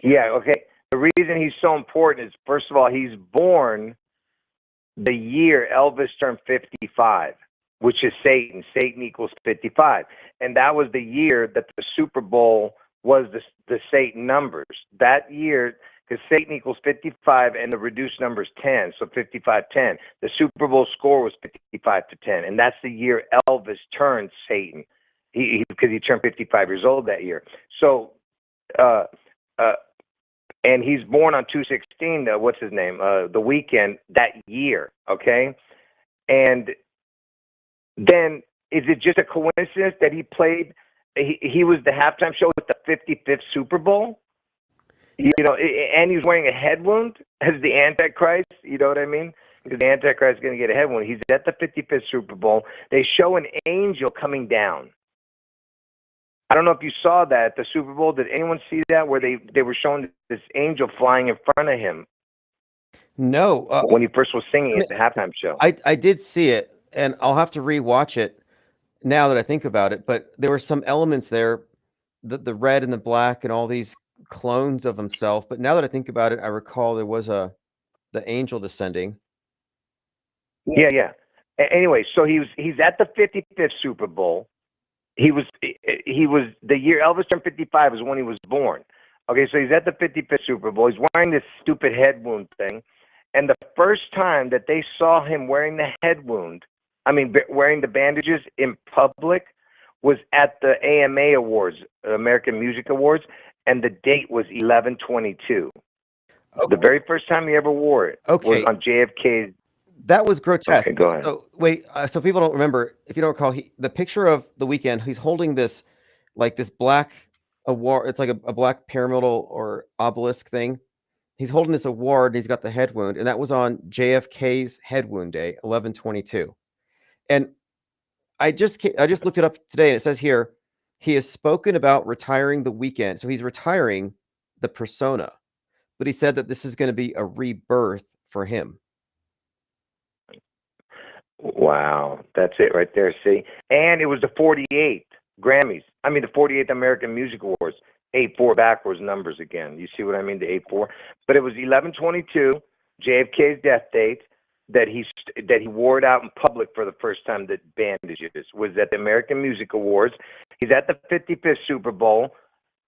Yeah. Okay. The reason he's so important is, first of all, he's born the year Elvis turned 55, which is Satan. Satan equals 55. And that was the year that the Super Bowl was the Satan numbers. That year, because Satan equals 55 and the reduced number is 10, so 55-10. The Super Bowl score was 55-10, and that's the year Elvis turned Satan, because he turned 55 years old that year. So, and he's born on 2/16. What's his name? The Weeknd that year. Okay, and then is it just a coincidence that he played? He was the halftime show at the 55th Super Bowl. You know, and he was wearing a head wound as the Antichrist. You know what I mean? Because the Antichrist is going to get a head wound. He's at the 55th Super Bowl. They show an angel coming down. I don't know if you saw that at the Super Bowl. Did anyone see that, where they were showing this angel flying in front of him?
No.
When he first was singing at the halftime show.
I did see it, and I'll have to rewatch it now that I think about it. But there were some elements there, the red and the black and all these clones of himself. But now that I think about it, I recall there was the angel descending.
Yeah. Anyway, so he's at the 55th Super Bowl. He was the year Elvis turned 55 is when he was born. Okay, so he's at the 55th Super Bowl. He's wearing this stupid head wound thing, and the first time that they saw him wearing the head wound, wearing the bandages in public, was at the AMA Awards, American Music Awards, and the date was 11/22. Okay. The very first time he ever wore it was on JFK's.
That was grotesque.
Okay, go ahead.
So wait, so people don't remember. If you don't recall, the picture of the Weeknd, he's holding this black award. It's like a black pyramidal or obelisk thing. He's holding this award, and he's got the head wound, and that was on JFK's head wound day, 11/22. And I just looked it up today, and it says here he has spoken about retiring the Weeknd. So he's retiring the persona, but he said that this is going to be a rebirth for him.
Wow, that's it right there. See, and it was the 48th Grammys. The 48th American Music Awards. 8-4 backwards numbers again. You see what I mean? The 8-4. But it was 11/22, JFK's death date, that he wore it out in public for the first time. That bandages was at the American Music Awards. He's at the 55th Super Bowl,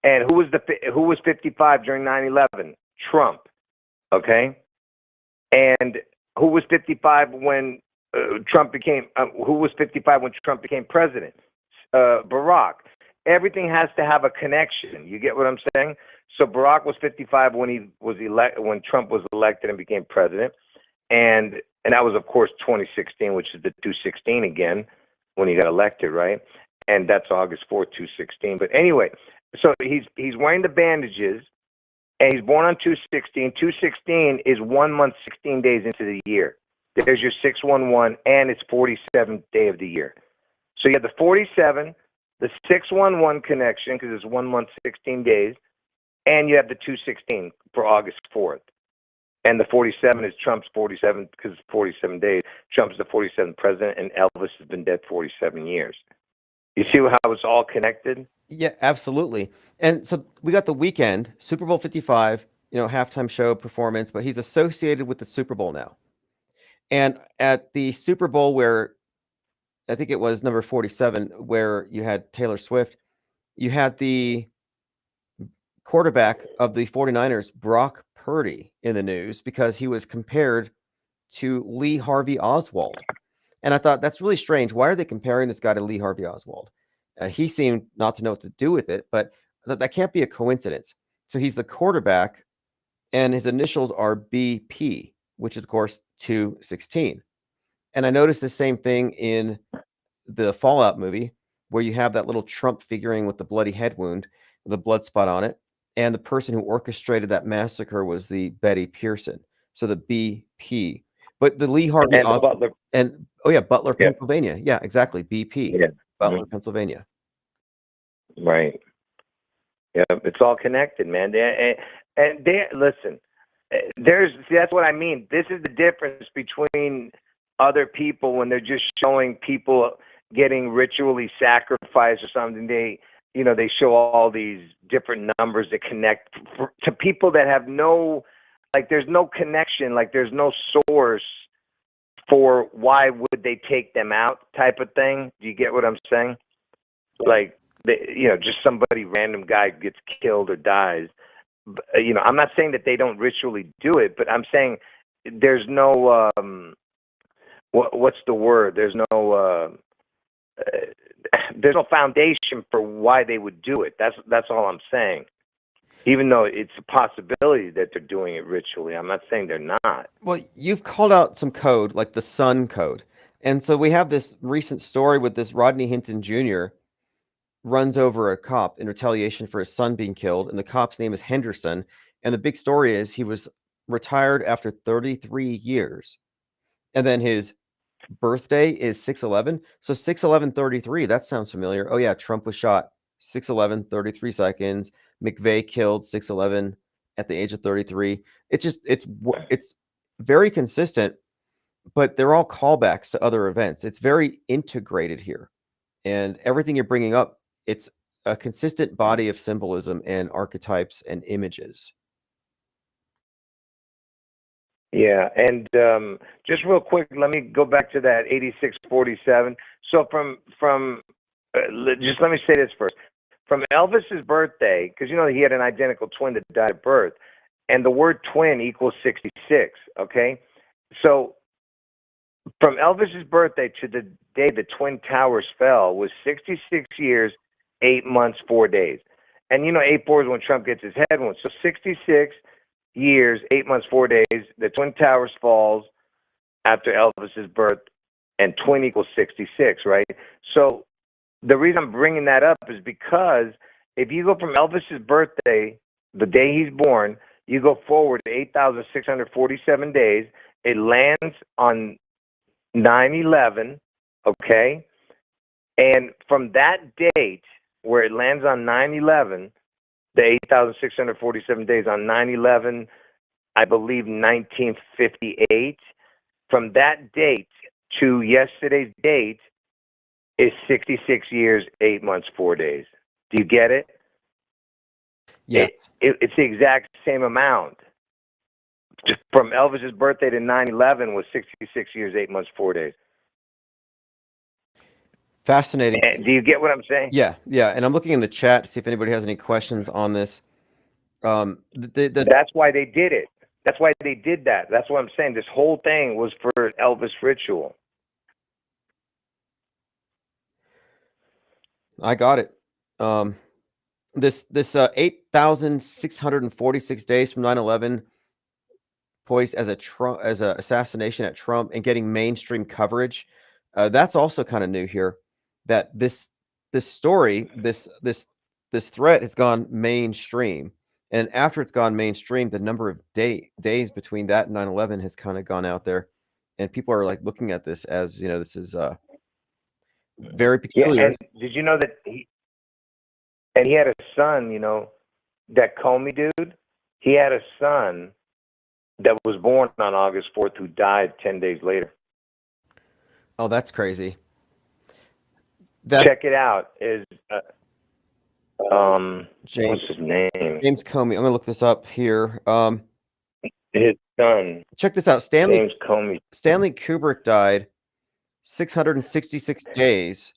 and who was 55 during 9/11? Trump. Okay, and who was 55 when Trump became? Who was 55 when Trump became president? Barack. Everything has to have a connection. You get what I'm saying? So Barack was 55 when he was when Trump was elected and became president, and that was of course 2016, which is the 216 again when he got elected, right? And that's August 4th, 216. But anyway, so he's wearing the bandages, and he's born on 216. 216 is 1 month, 16 days into the year. There's your 611, and it's 47th day of the year. So you have the 47, the 611 connection because it's 1 month, 16 days, and you have the 216 for August 4th. And the 47 is Trump's 47 because it's 47 days. Trump's the 47th president, and Elvis has been dead 47 years. You see how it's all connected?
Yeah, absolutely. And so we got the weekend, Super Bowl 55, halftime show performance, but he's associated with the Super Bowl now. And at the Super Bowl where I think it was number 47, where you had Taylor Swift, you had the quarterback of the 49ers, Brock Purdy, in the news because he was compared to Lee Harvey Oswald. And I thought, that's really strange. Why are they comparing this guy to Lee Harvey Oswald? He seemed not to know what to do with it, but that can't be a coincidence. So he's the quarterback, and his initials are BP, which is, of course, 216. And I noticed the same thing in the Fallout movie, where you have that little Trump figurine with the bloody head wound, the blood spot on it. And the person who orchestrated that massacre was the Betty Pearson. So the BP. But the Lee Harvey Oswald. Butler,
Yeah.
Pennsylvania. Yeah, exactly. BP.
Yeah.
Butler, Pennsylvania.
Right. Yeah, it's all connected, man. Listen, that's what I mean. This is the difference between other people when they're just showing people getting ritually sacrificed or something. They show all these different numbers that connect to people that have there's no connection, there's no source for why would they take them out type of thing. Do you get what I'm saying? Just somebody, random guy gets killed or dies. I'm not saying that they don't ritually do it, but I'm saying there's no, what's the word? There's no foundation for why they would do it. That's all I'm saying. Even though it's a possibility that they're doing it ritually, I'm not saying they're not.
Well, you've called out some code, like the Sun Code. And so we have this recent story with this Rodney Hinton Jr. runs over a cop in retaliation for his son being killed, and the cop's name is Henderson. And the big story is he was retired after 33 years. And then his birthday is 6/11. So 6/11/33, that sounds familiar. Oh yeah, Trump was shot 6/11/33 seconds. McVeigh killed 6/11 at the age of 33. It's very consistent, but they're all callbacks to other events. It's very integrated here. And everything you're bringing up, it's a consistent body of symbolism and archetypes and images.
Yeah, and just real quick, let me go back to that 8647. So just let me say this first. From Elvis's birthday, because he had an identical twin that died at birth, and the word twin equals 66, okay? So from Elvis's birthday to the day the Twin Towers fell was 66 years, 8 months, 4 days. And 8/4 is when Trump gets his head wound. So 66 years, 8 months, 4 days, the Twin Towers falls after Elvis's birth, and twin equals 66, right? So the reason I'm bringing that up is because if you go from Elvis's birthday, the day he's born, you go forward to 8,647 days, it lands on 9/11, okay? And from that date, where it lands on 9/11, the 8,647 days on 9/11, I believe 1958, from that date to yesterday's date is 66 years, 8 months, 4 days. Do you get it?
Yes.
It's the exact same amount. Just from Elvis's birthday to 9/11 was 66 years, 8 months, 4 days.
Fascinating.
Do you get what I'm saying?
Yeah. And I'm looking in the chat to see if anybody has any questions on this.
That's why they did it. That's why they did that. That's what I'm saying. This whole thing was for Elvis ritual.
I got it. This 8,646 days from 9/11, poised as a assassination at Trump and getting mainstream coverage. That's also kind of new here. That this story, this threat has gone mainstream, and after it's gone mainstream, the number of days between that and 9/11 has kind of gone out there, and people are like looking at this as this is very peculiar.
Yeah, and did you know that he had a son? That Comey dude. He had a son that was born on August 4th who died 10 days later.
Oh, that's crazy.
Check it out. What's his name?
James Comey. I'm gonna look this up here.
His son.
Check this out.
James Comey.
Stanley Kubrick died 666 days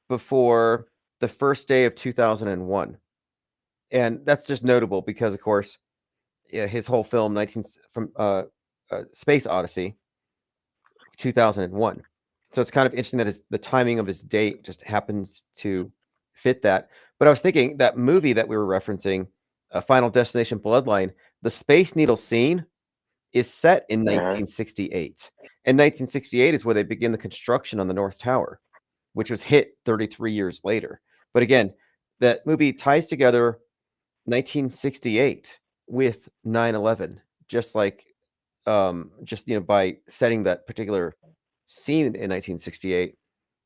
before the first day of 2001, and that's just notable because, of course, his whole film Space Odyssey, 2001. So it's kind of interesting that the timing of his date just happens to fit that. But I was thinking that movie that we were referencing, Final Destination Bloodline, the Space Needle scene is set in 1968. And 1968 is where they begin the construction on the North Tower, which was hit 33 years later. But again, that movie ties together 1968 with 9/11, just like by setting that particular scene in 1968.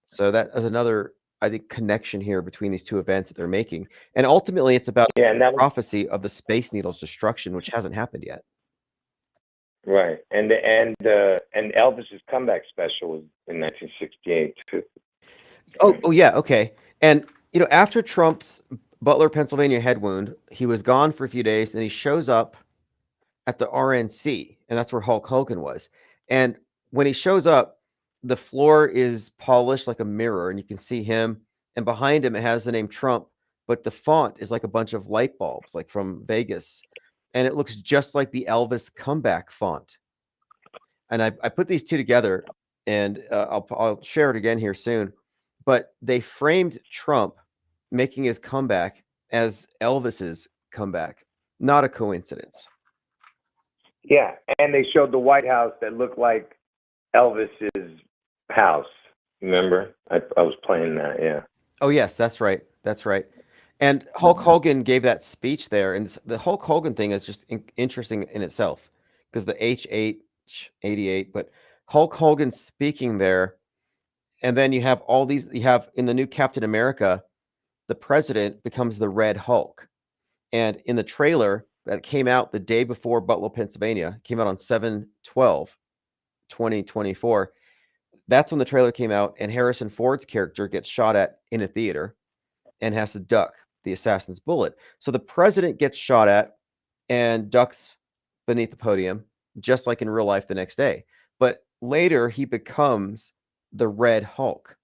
So that is another, I think, connection here between these two events that they're making. And ultimately it's about the prophecy of the Space Needle's destruction, which hasn't happened yet.
Right. And Elvis's comeback special was in 1968 too.
Oh yeah, okay. And after Trump's Butler, Pennsylvania head wound, he was gone for a few days, and he shows up at the RNC, and that's where Hulk Hogan was. And when he shows up, the floor is polished like a mirror, and you can see him. And behind him, it has the name Trump, but the font is like a bunch of light bulbs, like from Vegas, and it looks just like the Elvis comeback font. And I put these two together, and I'll share it again here soon. But they framed Trump making his comeback as Elvis's comeback. Not a coincidence.
Yeah, and they showed the White House that looked like Elvis's house. Remember? I was playing that, yeah.
Oh, yes, that's right. That's right. And Hulk Hogan gave that speech there, and the Hulk Hogan thing is just interesting in itself, because the H88, but Hulk Hogan speaking there, and then you have in the new Captain America, the president becomes the Red Hulk. And in the trailer that came out the day before Butler, Pennsylvania, came out on 7/12/2024, that's when the trailer came out, and Harrison Ford's character gets shot at in a theater and has to duck the assassin's bullet. So the president gets shot at and ducks beneath the podium, just like in real life the next day. But later he becomes the Red Hulk.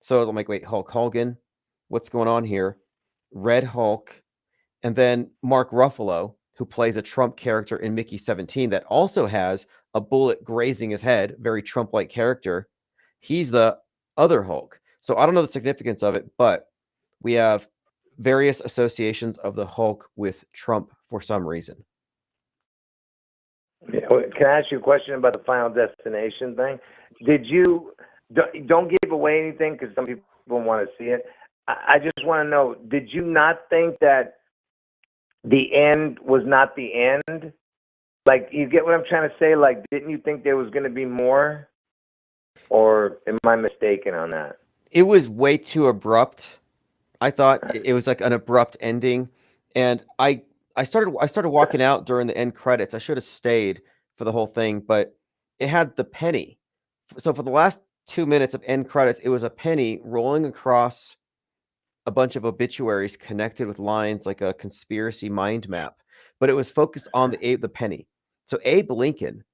So I'm like, wait, Hulk Hogan, what's going on here? Red Hulk. And then Mark Ruffalo, who plays a Trump character in Mickey 17 that also has a bullet grazing his head, very Trump-like character. He's the other Hulk. So I don't know the significance of it, but we have various associations of the Hulk with Trump for some reason.
Yeah. Can I ask you a question about the Final Destination thing? Don't give away anything because some people want to see it. I just want to know, did you not think that the end was not the end? Like, you get what I'm trying to say? Like, didn't you think there was going to be more? Or am I mistaken on that?
It was way too abrupt. I thought it was like an abrupt ending. And I started walking out during the end credits. I should have stayed for the whole thing, but it had the penny. So for the last 2 minutes of end credits, it was a penny rolling across a bunch of obituaries connected with lines like a conspiracy mind map, but it was focused on the penny. So Abe Lincoln,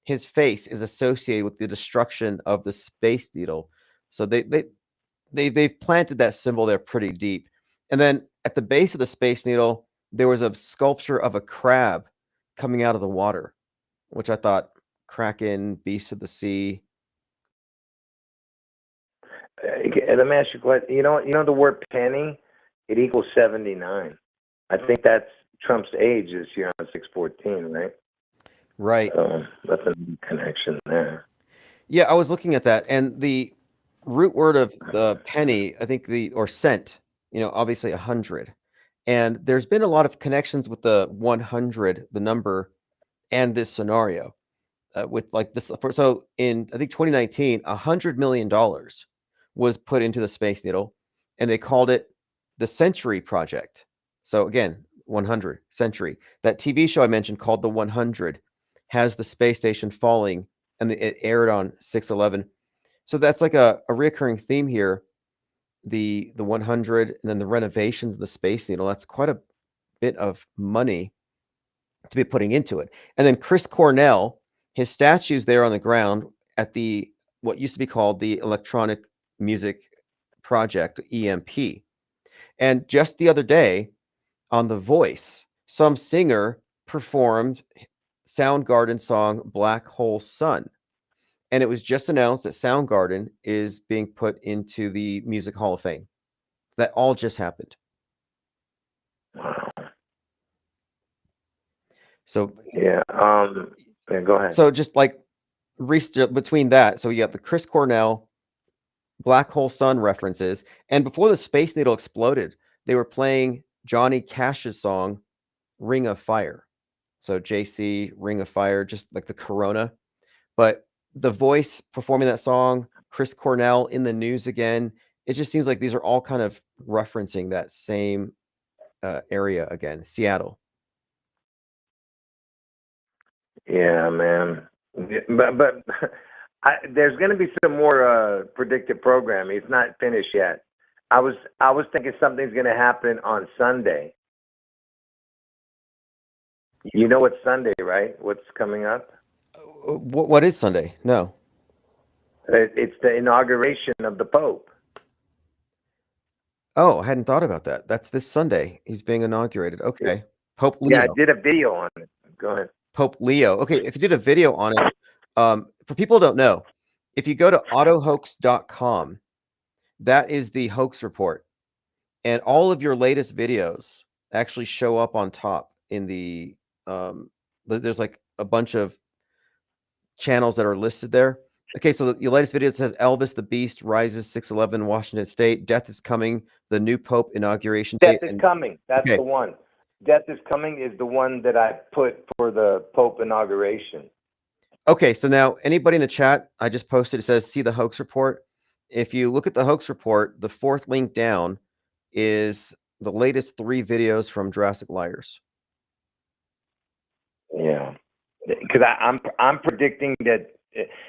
his face is associated with the destruction of the Space Needle. So they've planted that symbol there pretty deep. And then at the base of the Space Needle, there was a sculpture of a crab coming out of the water. which I thought Kraken, Beast of the Sea.
Let me ask you a question. You know the word penny, it equals 79. I think that's Trump's age this year on 6/14, right?
Right.
So that's a connection there.
Yeah, I was looking at that, and the root word of the penny, I think or cent, obviously 100. And there's been a lot of connections with the 100, the number, and this scenario. With like this, so in I think 2019, $100 million was put into the Space Needle, and they called it the Century Project. So again, 100 century. That TV show I mentioned called The 100 has the space station falling, and it aired on 6/11. So that's like a recurring theme here. The 100, and then the renovations of the Space Needle. That's quite a bit of money to be putting into it. And then Chris Cornell, his statue's there on the ground at the what used to be called the Electronic Music Project, EMP. And just the other day on The Voice, some singer performed Soundgarden song Black Hole Sun. And it was just announced that Soundgarden is being put into the Music Hall of Fame. That all just happened.
Wow.
So
yeah, go ahead.
So just like between that, so you got the Chris Cornell Black Hole Sun references, and before the Space Needle exploded, they were playing Johnny Cash's song Ring of Fire. So JC, Ring of Fire, just like the Corona. But The Voice performing that song, Chris Cornell in the news again. It just seems like these are all kind of referencing that same area again, Seattle.
Yeah, man. But there's going to be some more predictive programming. It's not finished yet. I was thinking something's going to happen on Sunday. You know what's Sunday, right? What's coming up?
What is Sunday? No.
It's the inauguration of the Pope.
Oh, I hadn't thought about that. That's this Sunday. He's being inaugurated. Okay. Pope Leo.
Yeah, I did a video on it. Go ahead.
Pope Leo. Okay, if you did a video on it, for people who don't know, if you go to autohoax.com, that is the hoax report. And all of your latest videos actually show up on top in the there's like a bunch of channels that are listed there. Okay, so your latest video says Elvis the Beast rises 6/11 Washington State. Death is coming. The new Pope inauguration
date.
Death
is coming. That's the one. Death is coming is the one that I put for the Pope inauguration.
Okay, so now anybody in the chat, I just posted, it says, see the hoax report. If you look at the hoax report, the fourth link down is the latest 3 videos from Jurassic Liars.
Yeah, because I'm predicting that.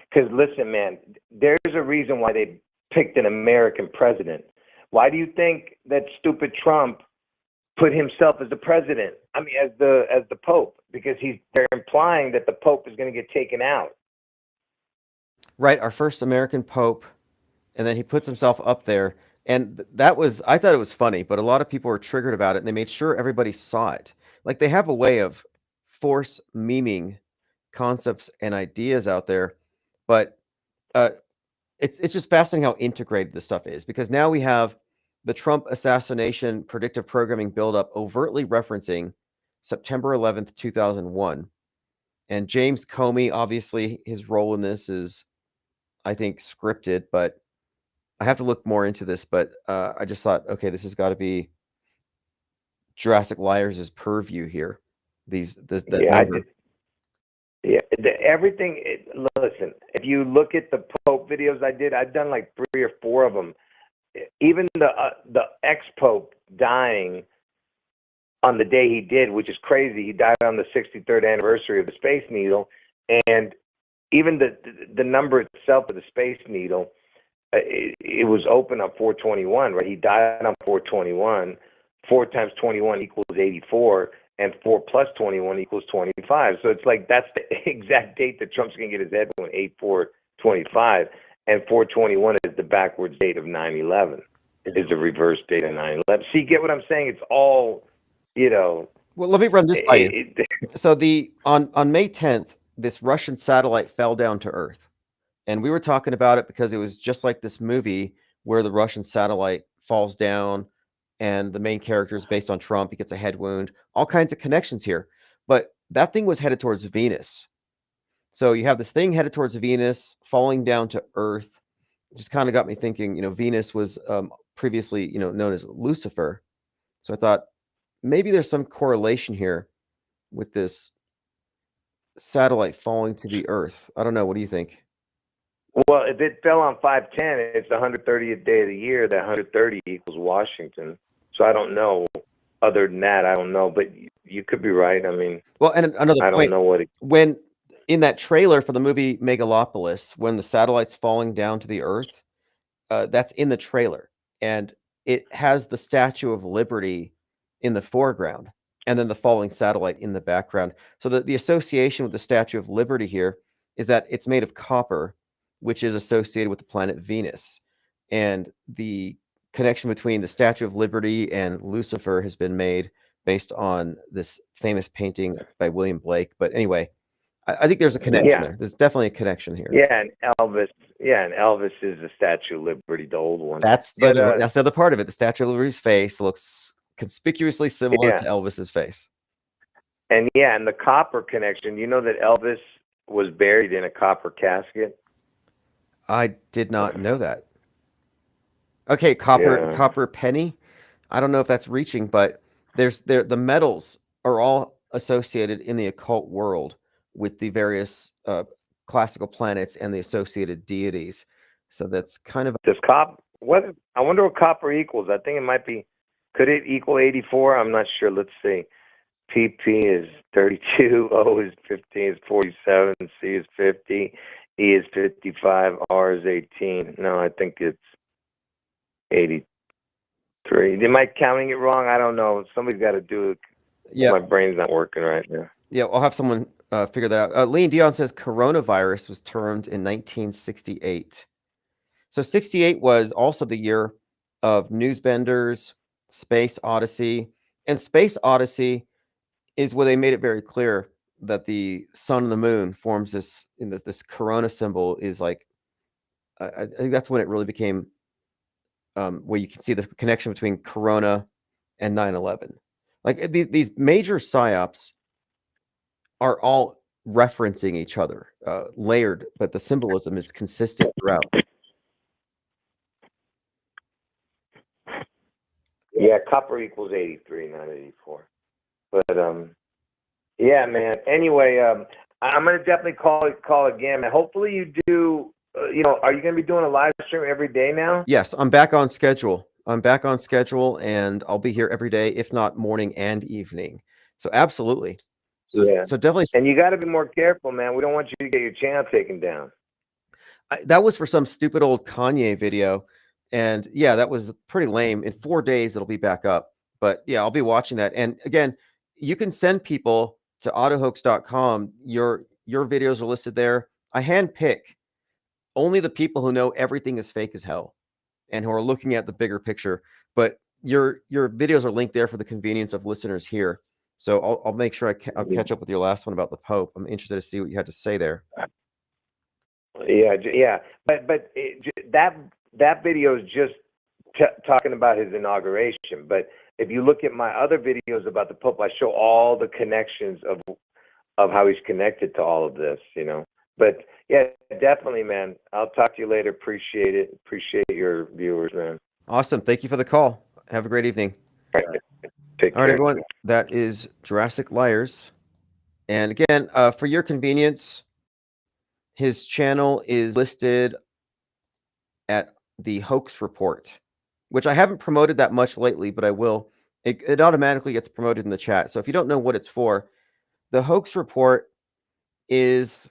Because listen, man, there's a reason why they picked an American president. Why do you think that stupid Trump put himself as the president? I mean, as the Pope, because they're implying that the Pope is going to get taken out.
Right, our first American Pope, and then he puts himself up there, and I thought it was funny, but a lot of people were triggered about it, and they made sure everybody saw it. Like they have a way of force memeing concepts and ideas out there, but it's just fascinating how integrated this stuff is, because now we have the Trump assassination predictive programming buildup overtly referencing September 11th, 2001. And James Comey, obviously, his role in this is, I think, scripted, but I have to look more into this. But I just thought, okay, this has got to be Jurassic Liars' purview here.
Everything. Listen, if you look at the Pope videos I've done like 3 or 4 of them. Even the ex-Pope dying on the day he did, which is crazy. He died on the 63rd anniversary of the Space Needle, and even the number itself of the Space Needle, it was open on 421, right? He died on 421. 4 times 21 equals 84, and 4 plus 21 equals 25. So it's like that's the exact date that Trump's going to get his head on, 8/4/25. And 421 is the backwards date of 9/11. It is the reverse date of 9/11. See, get what I'm saying? It's all,
Well, let me run this by you. So on May 10th, this Russian satellite fell down to Earth. And we were talking about it because it was just like this movie where the Russian satellite falls down and the main character is based on Trump. He gets a head wound, all kinds of connections here. But that thing was headed towards Venus. So you have this thing headed towards Venus, falling down to Earth. It just kind of got me thinking, Venus was previously, known as Lucifer. So I thought maybe there's some correlation here with this satellite falling to the Earth. I don't know. What do you think?
Well, if it fell on 5/10, it's the 130th day of the year. That 130 equals Washington. So I don't know. Other than that, I don't know. But you could be right. I mean,
well, and another
I
point,
don't know what
when in that trailer for the movie Megalopolis, when the satellite's falling down to the Earth, that's in the trailer, and it has the Statue of Liberty in the foreground, and then the falling satellite in the background. So the association with the Statue of Liberty here is that it's made of copper, which is associated with the planet Venus, and the connection between the Statue of Liberty and Lucifer has been made based on this famous painting by William Blake. But anyway, I think there's a connection there. There's definitely a connection here.
Yeah, and Elvis. Yeah, and Elvis is the Statue of Liberty, the old one.
That's the other part of it. The Statue of Liberty's face looks conspicuously similar to Elvis's face.
And and the copper connection. You know that Elvis was buried in a copper casket?
I did not know that. Okay, copper penny. I don't know if that's reaching, but the metals are all associated in the occult world with the various classical planets and the associated deities. So that's kind of
I wonder what copper equals. I think it might be. Could it equal 84? I'm not sure. Let's see. PP is 32. O is 15. Is 47. C is 50. E is 55. R is 18. No, I think it's 83. Am I counting it wrong? I don't know. Somebody's got to do it.
Yeah.
My brain's not working right now.
Yeah, I'll have someone figure that out. Lean Dion says coronavirus was termed in 1968. So 68 was also the year of Newsbenders, Space Odyssey. And Space Odyssey is where they made it very clear that the sun and the moon forms this corona symbol is like, I think that's when it really became where you can see the connection between corona and 9/11. Like these major psyops are all referencing each other, layered, but the symbolism is consistent throughout.
Yeah, copper equals 83, not 84. But yeah, man. Anyway, I'm gonna definitely call again, man. Hopefully you do. Are you gonna be doing a live stream every day now?
Yes, I'm back on schedule. And I'll be here every day, if not morning and evening. So absolutely. So definitely.
And you got to be more careful, man. We don't want you to get your channel taken down.
That was for some stupid old Kanye video. And yeah, that was pretty lame. In 4 days, it'll be back up. But yeah, I'll be watching that. And again, you can send people to autohoax.com. Your videos are listed there. I handpick only the people who know everything is fake as hell and who are looking at the bigger picture. But your videos are linked there for the convenience of listeners here. So I'll make sure I'll catch up with your last one about the Pope. I'm interested to see what you had to say there.
Yeah. But that video is just talking about his inauguration. But if you look at my other videos about the Pope, I show all the connections of how he's connected to all of this, But yeah, definitely, man. I'll talk to you later. Appreciate it. Appreciate your viewers, man.
Awesome. Thank you for the call. Have a great evening.
All right. Take care.
All right, everyone. That is Jurassic Liars. And again, for your convenience, his channel is listed at the Hoax Report, which I haven't promoted that much lately, but I will. It automatically gets promoted in the chat. So if you don't know what it's for, the Hoax Report is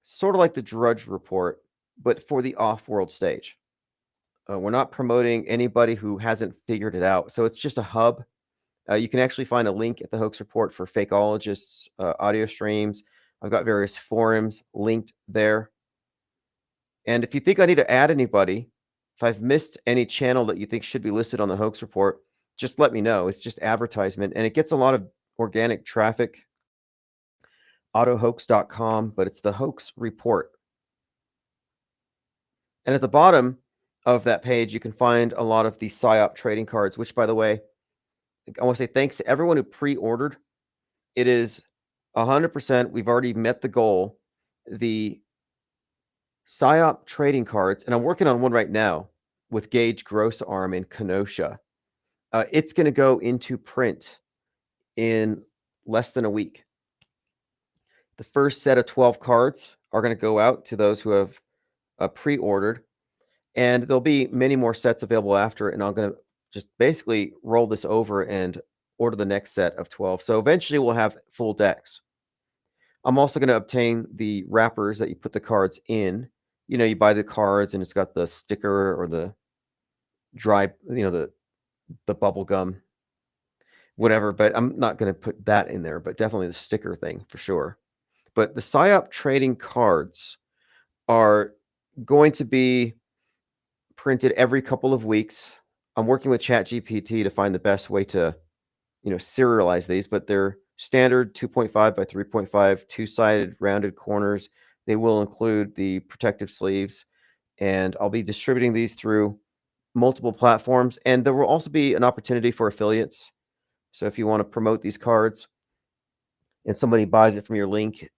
sort of like the Drudge Report, but for the off-world stage. We're not promoting anybody who hasn't figured it out. So it's just a hub. You can actually find a link at the Hoax Report for fakeologists, audio streams. I've got various forums linked there. And if you think I need to add anybody, if I've missed any channel that you think should be listed on the Hoax Report, just let me know. It's just advertisement, and it gets a lot of organic traffic. autohoax.com, but it's the hoax report. And at the bottom of that page, you can find a lot of the PSYOP trading cards, which, by the way, I want to say thanks to everyone who pre-ordered. It is 100%. We've already met the goal. The PSYOP trading cards, and I'm working on one right now with Gage Grossarm in Kenosha. It's going to go into print in less than a week. The first set of 12 cards are going to go out to those who have pre-ordered, and there'll be many more sets available after, and I'm going to just basically roll this over and order the next set of 12. So eventually we'll have full decks. I'm also going to obtain the wrappers that you put the cards in. You buy the cards and it's got the sticker or the dry, the bubble gum, whatever, but I'm not going to put that in there, but definitely the sticker thing for sure. But the PSYOP trading cards are going to be printed every couple of weeks. I'm working with ChatGPT to find the best way to, serialize these, but they're standard 2.5 by 3.5, two-sided rounded corners. They will include the protective sleeves, and I'll be distributing these through multiple platforms, and there will also be an opportunity for affiliates. So if you want to promote these cards and somebody buys it from your link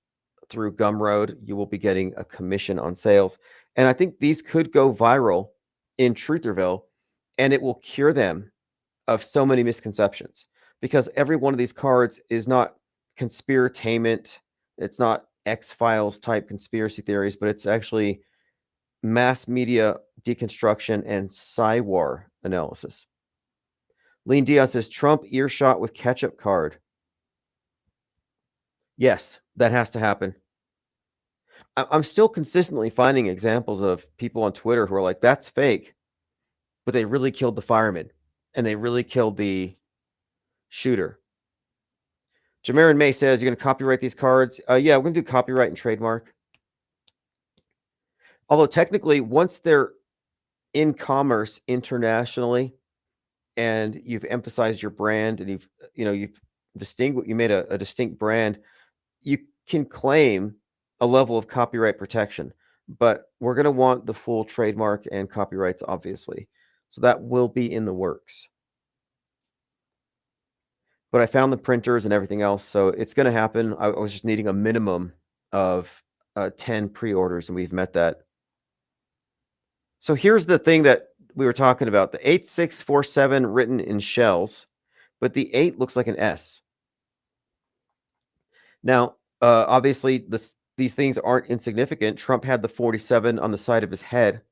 through Gumroad, you will be getting a commission on sales. And I think these could go viral in Trutherville, and it will cure them of so many misconceptions, because every one of these cards is not conspiratainment. It's not X-Files type conspiracy theories, but it's actually mass media deconstruction and Psywar analysis. Lean Dion says, Trump earshot with ketchup card. Yes, that has to happen. I'm still consistently finding examples of people on Twitter who are like, that's fake, but they really killed the fireman and they really killed the shooter. Jamarin May says, you're going to copyright these cards? Yeah, we're going to do copyright and trademark. Although technically, once they're in commerce internationally and you've emphasized your brand and you've you made a distinct brand, you can claim a level of copyright protection, but we're going to want the full trademark and copyrights, obviously. So that will be in the works. But I found the printers and everything else, so it's going to happen. I was just needing a minimum of 10 pre-orders, and we've met that. So here's the thing that we were talking about. The 8647 written in shells, but the 8 looks like an S. Now, obviously, these things aren't insignificant. Trump had the 47 on the side of his head.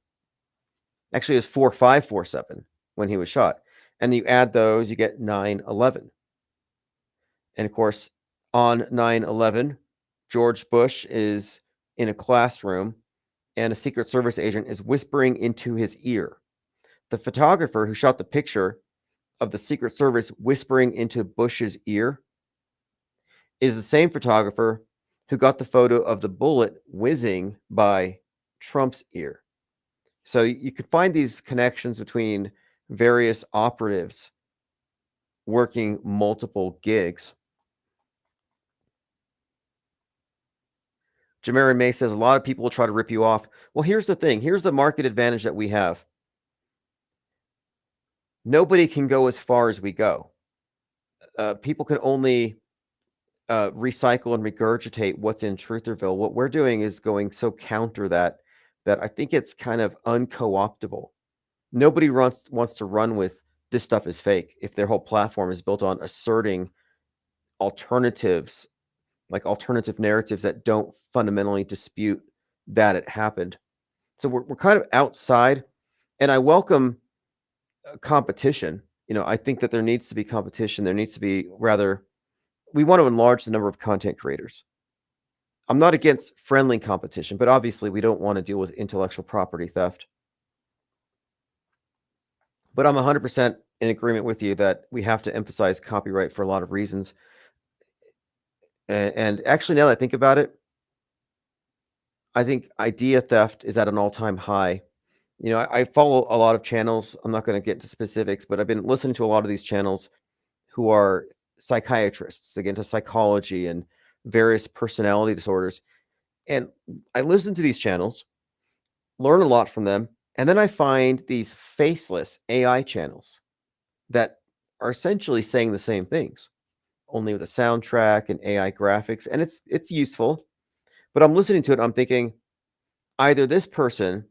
Actually, it was 4547 when he was shot. And you add those, you get 9/11. And of course, on 9/11, George Bush is in a classroom and a Secret Service agent is whispering into his ear. The photographer who shot the picture of the Secret Service whispering into Bush's ear is the same photographer who got the photo of the bullet whizzing by Trump's ear. So you could find these connections between various operatives working multiple gigs. Jamarin May says, a lot of people will try to rip you off. Well, here's the thing. Here's the market advantage that we have. Nobody can go as far as we go. People can only recycle and regurgitate what's in Trutherville. What we're doing is going so counter that I think it's kind of unco-optable. Nobody wants to run with this stuff is fake if their whole platform is built on asserting alternatives, like alternative narratives that don't fundamentally dispute that it happened. So we're kind of outside, and I welcome competition. I think that there needs to be competition. There needs to be we want to enlarge the number of content creators. I'm not against friendly competition, but obviously we don't want to deal with intellectual property theft. But I'm 100% in agreement with you that we have to emphasize copyright for a lot of reasons. And actually, now that I think about it, I think idea theft is at an all-time high. I follow a lot of channels. I'm not going to get into specifics, but I've been listening to a lot of these channels who are psychiatrists, again, to psychology and various personality disorders. And I listen to these channels, learn a lot from them, and then I find these faceless AI channels that are essentially saying the same things, only with a soundtrack and AI graphics, and it's useful. But I'm listening to it, I'm thinking either this person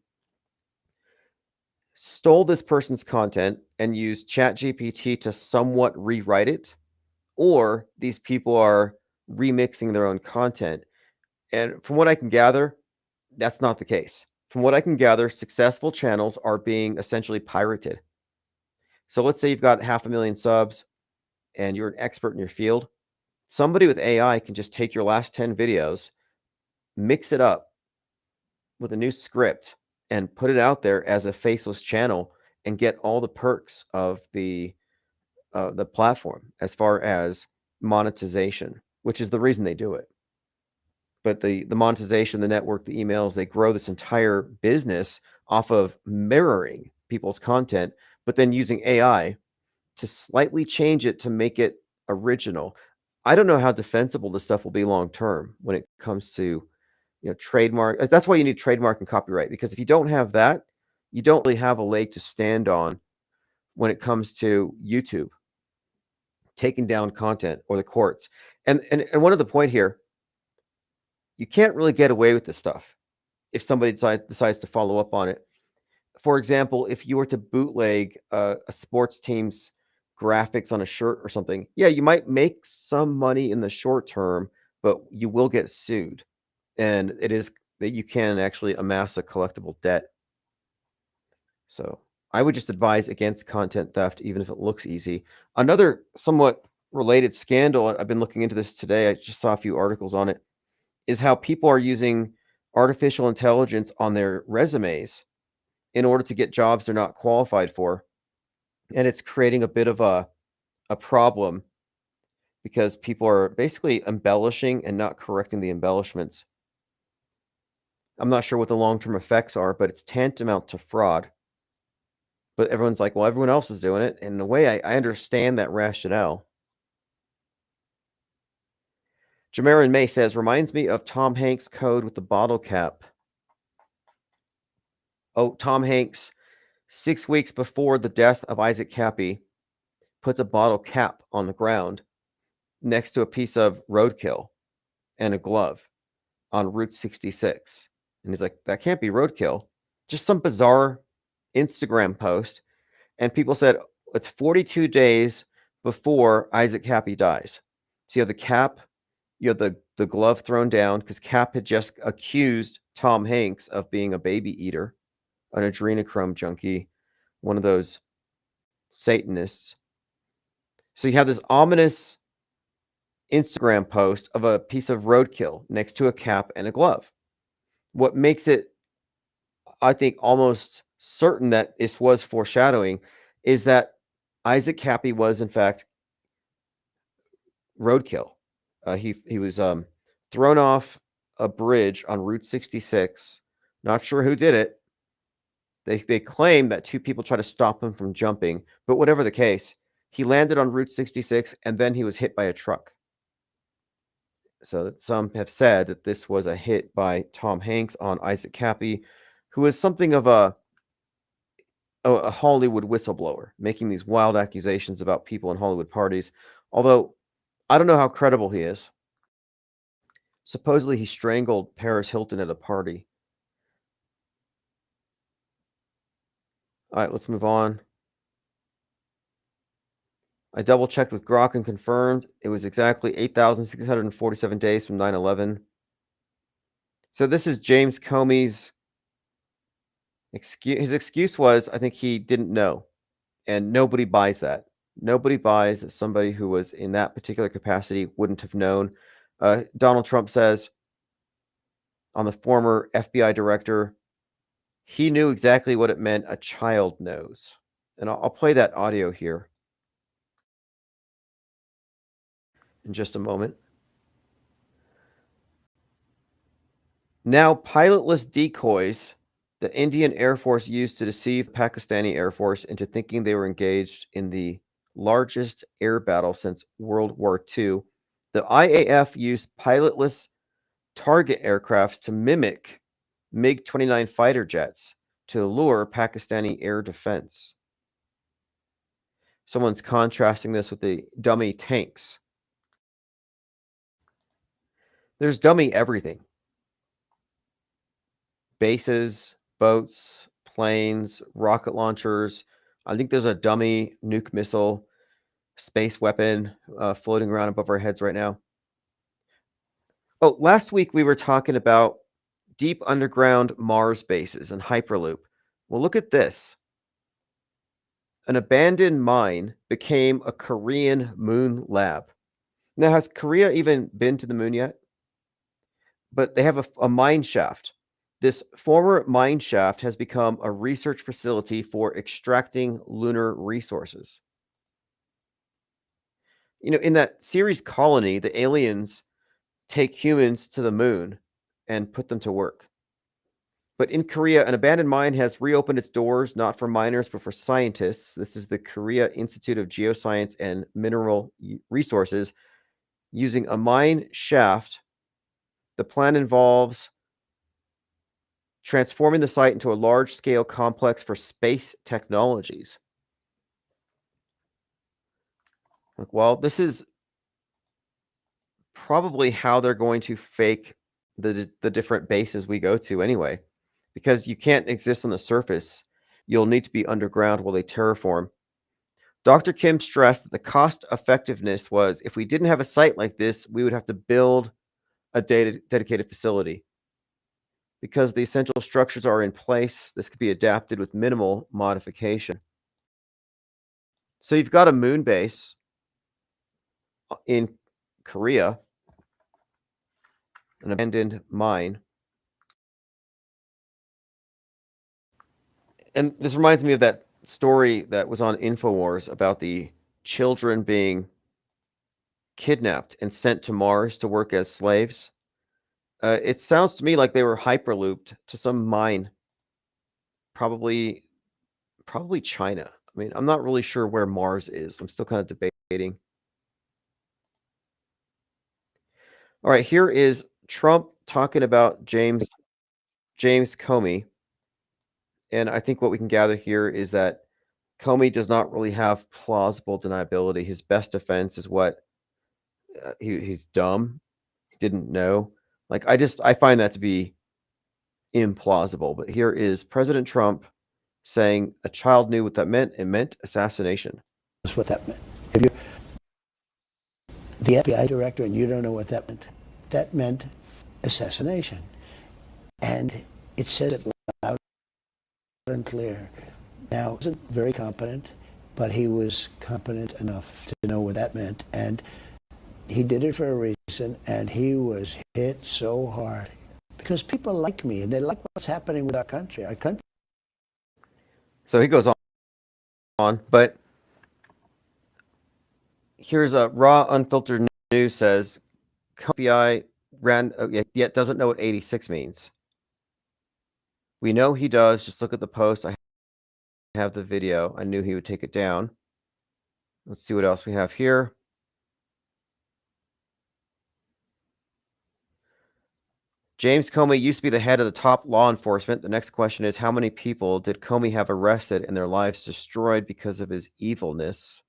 stole this person's content and used ChatGPT to somewhat rewrite it, or these people are remixing their own content. And from what I can gather, that's not the case. From what I can gather, successful channels are being essentially pirated. So let's say you've got 500,000 subs and you're an expert in your field. Somebody with AI can just take your last 10 videos, mix it up with a new script, and put it out there as a faceless channel and get all the perks of the platform as far as monetization, which is the reason they do it. But the monetization, the network, the emails, they grow this entire business off of mirroring people's content, but then using AI to slightly change it to make it original. I don't know how defensible this stuff will be long term when it comes to trademark. That's why you need trademark and copyright, because if you don't have that, you don't really have a leg to stand on when it comes to YouTube taking down content or the courts. And one other point here, you can't really get away with this stuff if somebody decides to follow up on it. For example, if you were to bootleg a sports team's graphics on a shirt or something, yeah, you might make some money in the short term, but you will get sued. And it is that you can actually amass a collectible debt. So I would just advise against content theft, even if it looks easy. Another somewhat related scandal, I've been looking into this today, I just saw a few articles on it, is how people are using artificial intelligence on their resumes in order to get jobs they're not qualified for. And it's creating a bit of a problem because people are basically embellishing and not correcting the embellishments. I'm not sure what the long-term effects are, but it's tantamount to fraud. But everyone's like, well, everyone else is doing it. And in a way, I understand that rationale. Jamarin May says, reminds me of Tom Hanks' code with the bottle cap. Oh, Tom Hanks, 6 weeks before the death of Isaac Cappy, puts a bottle cap on the ground next to a piece of roadkill and a glove on Route 66. And he's like, that can't be roadkill. Just some bizarre Instagram post. And people said, it's 42 days before Isaac Cappy dies. So you have the cap, you have the glove thrown down because Cap had just accused Tom Hanks of being a baby eater, an adrenochrome junkie, one of those Satanists. So you have this ominous Instagram post of a piece of roadkill next to a cap and a glove. What makes it, I think, almost certain that this was foreshadowing is that Isaac Cappy was, in fact, roadkill. He was thrown off a bridge on Route 66. Not sure who did it. They claim that two people tried to stop him from jumping, but whatever the case, he landed on Route 66 and then he was hit by a truck. So some have said that this was a hit by Tom Hanks on Isaac Cappy, who is something of a Hollywood whistleblower, making these wild accusations about people in Hollywood parties. Although I don't know how credible he is. Supposedly he strangled Paris Hilton at a party. All right, let's move on. I double checked with Grok and confirmed it was exactly 8,647 days from 9/11. So this is James Comey's excuse. His excuse was, I think he didn't know, and nobody buys that. Nobody buys that somebody who was in that particular capacity wouldn't have known. Donald Trump says on the former FBI director, he knew exactly what it meant a child knows. And I'll play that audio here in just a moment. Now, pilotless decoys the Indian Air Force used to deceive Pakistani Air Force into thinking they were engaged in the largest air battle since World War II. The IAF used pilotless target aircrafts to mimic MiG-29 fighter jets to lure Pakistani air defense. Someone's contrasting this with the dummy tanks. There's dummy everything. Bases, boats, planes, rocket launchers. I think there's a dummy nuke missile, space weapon floating around above our heads right now. Oh, last week we were talking about deep underground Mars bases and Hyperloop. Well, look at this. An abandoned mine became a Korean moon lab. Now, has Korea even been to the moon yet? But they have a mine shaft. This former mine shaft has become a research facility for extracting lunar resources. You know, in that series Colony, the aliens take humans to the moon and put them to work. But in Korea, an abandoned mine has reopened its doors, not for miners, but for scientists. This is the Korea Institute of Geoscience and Mineral Resources. Using a mine shaft, the plan involves transforming the site into a large-scale complex for space technologies. Well, this is probably how they're going to fake the different bases we go to anyway, because you can't exist on the surface. You'll need to be underground while they terraform. Dr. Kim stressed that the cost effectiveness was, if we didn't have a site like this, we would have to build a dedicated facility. Because the essential structures are in place, this could be adapted with minimal modification. So you've got a moon base in Korea, an abandoned mine. And this reminds me of that story that was on InfoWars about the children being kidnapped and sent to Mars to work as slaves. It sounds to me like they were hyperlooped to some mine, probably China. I mean, I'm not really sure where Mars is. I'm still kind of debating. All right, here is Trump talking about James Comey. And I think what we can gather here is that Comey does not really have plausible deniability. His best defense is what he's dumb. He didn't know. Like, I find that to be implausible. But here is President Trump saying a child knew what that meant. It meant assassination.
That's what that meant. If you're the FBI director and you don't know what that meant assassination. And it says it loud and clear. Now, he wasn't very competent, but he was competent enough to know what that meant. And he did it for a reason, and he was hit so hard. Because people like me, and they like what's happening with our country.
So he goes on, but here's a raw, unfiltered news says, FBI yet doesn't know what 86 means. We know he does. Just look at the post. I have the video. I knew he would take it down. Let's see what else we have here. James Comey used to be the head of the top law enforcement. The next question is, how many people did Comey have arrested and their lives destroyed because of his evilness?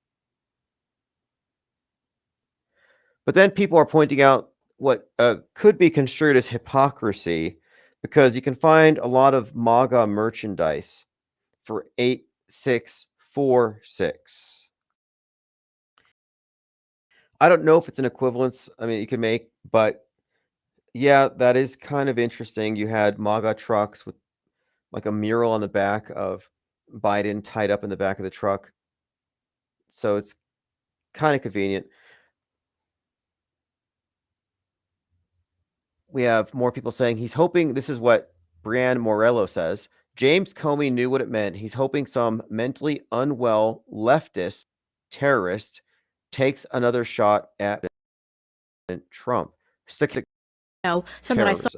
But then people are pointing out what could be construed as hypocrisy, because you can find a lot of MAGA merchandise for 8646. I don't know if it's an equivalence. I mean, you can make, but yeah, that is kind of interesting. You had MAGA trucks with like a mural on the back of Biden tied up in the back of the truck. So it's kind of convenient. We have more people saying he's hoping, this is what Brianne Morello says, James Comey knew what it meant. He's hoping some mentally unwell leftist terrorist takes another shot at Trump. Something
that I saw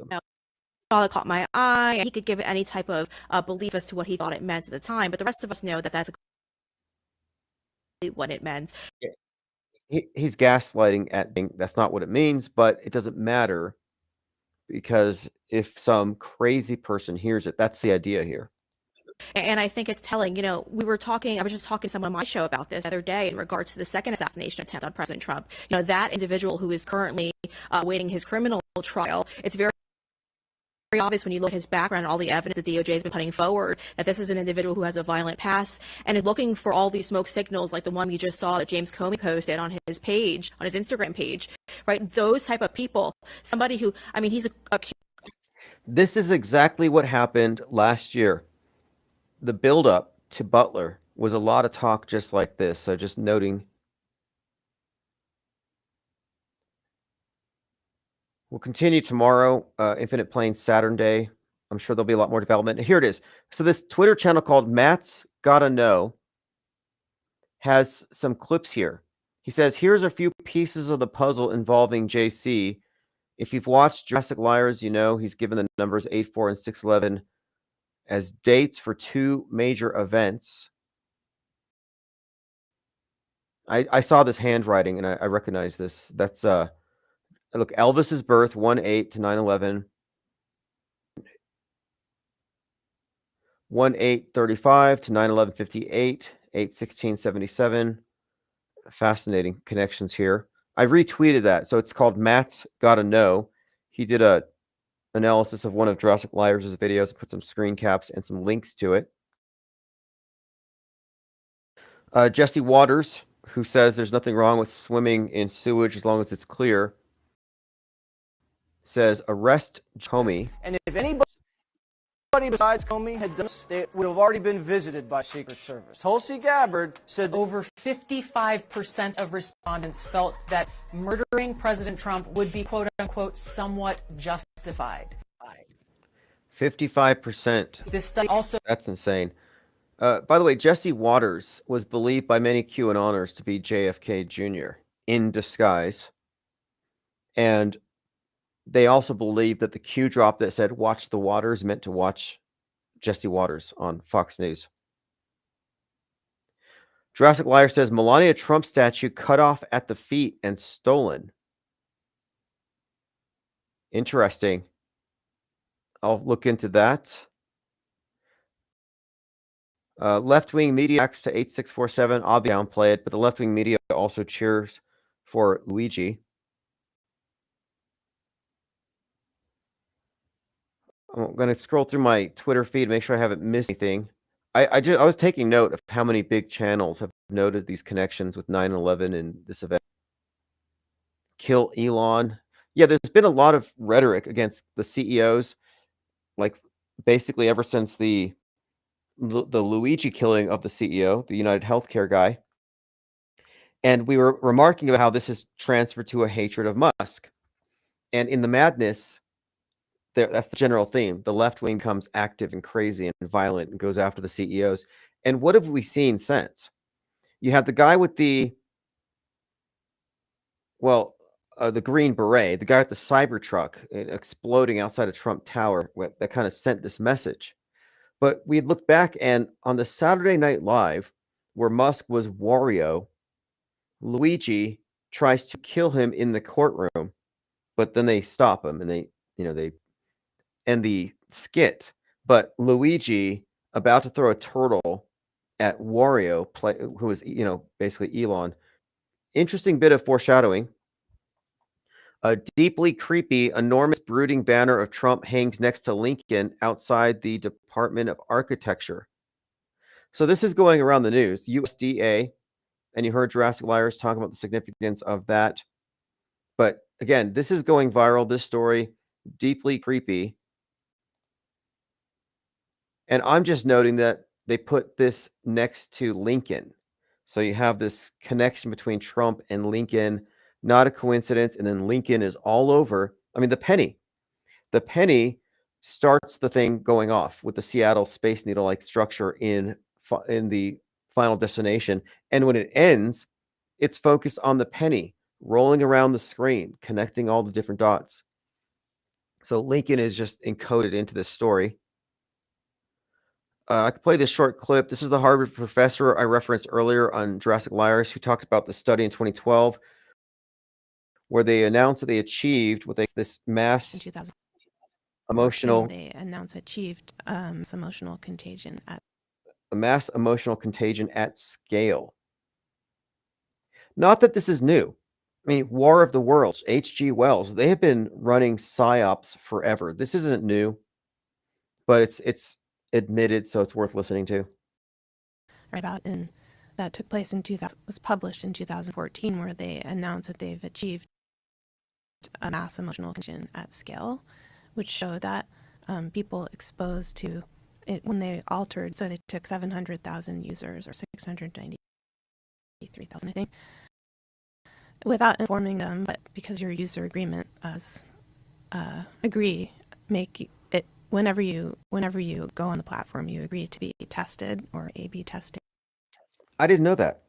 that caught my eye. He could give it any type of belief as to what he thought it meant at the time, but the rest of us know that that's exactly what it meant.
he's gaslighting at being, that's not what it means, but it doesn't matter because if some crazy person hears it, that's the idea here.
And I think it's telling, I was just talking to someone on my show about this the other day in regards to the second assassination attempt on President Trump. That individual who is currently awaiting his criminal trial, it's very obvious when you look at his background and all the evidence the DOJ has been putting forward that this is an individual who has a violent past and is looking for all these smoke signals like the one you just saw that James Comey posted on his page, on his Instagram page, right? Those type of people, somebody who, he's a
This is exactly what happened last year. The buildup to Butler was a lot of talk just like this. So just noting. We'll continue tomorrow. Infinite Planes Saturn Day. I'm sure there'll be a lot more development. Here it is. So this Twitter channel called Matt's Gotta Know has some clips here. He says, here's a few pieces of the puzzle involving JC. If you've watched Jurassic Liars, you know he's given the numbers 8-4 and 6-11 as dates for two major events. I saw this handwriting and I recognize this. That's look, Elvis's birth 1-8 to 9/11. 1-8-35 to 9/11-58, 8/16-77. Fascinating connections here. I retweeted that. So it's called Matt's Gotta Know. He did a analysis of one of Jurassic Liars' videos and put some screen caps and some links to it. Jesse Waters, who says there's nothing wrong with swimming in sewage as long as it's clear, says arrest Comey.
And if anybody besides Comey had done this, they would have already been visited by Secret Service. Tulsi Gabbard said
over 55% of respondents felt that murdering President Trump would be, quote unquote, somewhat justified.
55%.
This study also...
That's insane. By the way, Jesse Waters was believed by many QAnoners to be JFK Jr. in disguise. And they also believed that the Q drop that said watch the waters meant to watch Jesse Waters on Fox News. Jurassic Liar says Melania Trump statue cut off at the feet and stolen. Interesting. I'll look into that. Left-wing media acts to 8647. Obviously, downplay it, but the left-wing media also cheers for Luigi. I'm going to scroll through my Twitter feed, make sure I haven't missed anything. I was taking note of how many big channels have noted these connections with 9/11 and this event. Kill Elon. Yeah, there's been a lot of rhetoric against the CEOs, like basically ever since the Luigi killing of the CEO, the United Healthcare guy. And we were remarking about how this has transferred to a hatred of Musk. And in the madness, that's the general theme. The left wing comes active and crazy and violent and goes after the CEOs. And what have we seen since? You had the guy with the green beret, the guy with the Cybertruck exploding outside of Trump Tower that kind of sent this message. But we look back and on the Saturday Night Live, where Musk was Wario, Luigi tries to kill him in the courtroom, but then they stop him and they end the skit. But Luigi about to throw a turtle at Wario, who was basically Elon. Interesting bit of foreshadowing. A deeply creepy, enormous, brooding banner of Trump hangs next to Lincoln outside the Department of Architecture. So this is going around the news. USDA, and you heard Jurassic Liars talk about the significance of that. But again, this is going viral. This story, deeply creepy. And I'm just noting that they put this next to Lincoln. So you have this connection between Trump and Lincoln. Not a coincidence. And then Lincoln is all over. I mean, the penny starts the thing going off with the Seattle Space Needle-like structure in the Final Destination. And when it ends, it's focused on the penny rolling around the screen, connecting all the different dots. So Lincoln is just encoded into this story. I could play this short clip. This is the Harvard professor I referenced earlier on Jurassic Liars, who talked about the study in 2012, where they announced that they achieved what this mass
In 2014,
emotional
they announced achieved emotional contagion at
a mass emotional contagion at scale. Not that this is new. I mean, War of the Worlds, H.G. Wells, they have been running psyops forever. This isn't new, but it's admitted, so it's worth listening to.
right about in that took place in 2000 was published in 2014, where they announced that they've achieved a mass emotional contagion at scale, which showed that people exposed to it when they altered, so they took 700,000 users or 693,000, I think, without informing them, but because your user agreement agree, make it whenever you go on the platform, you agree to be tested or A/B tested.
I didn't know that.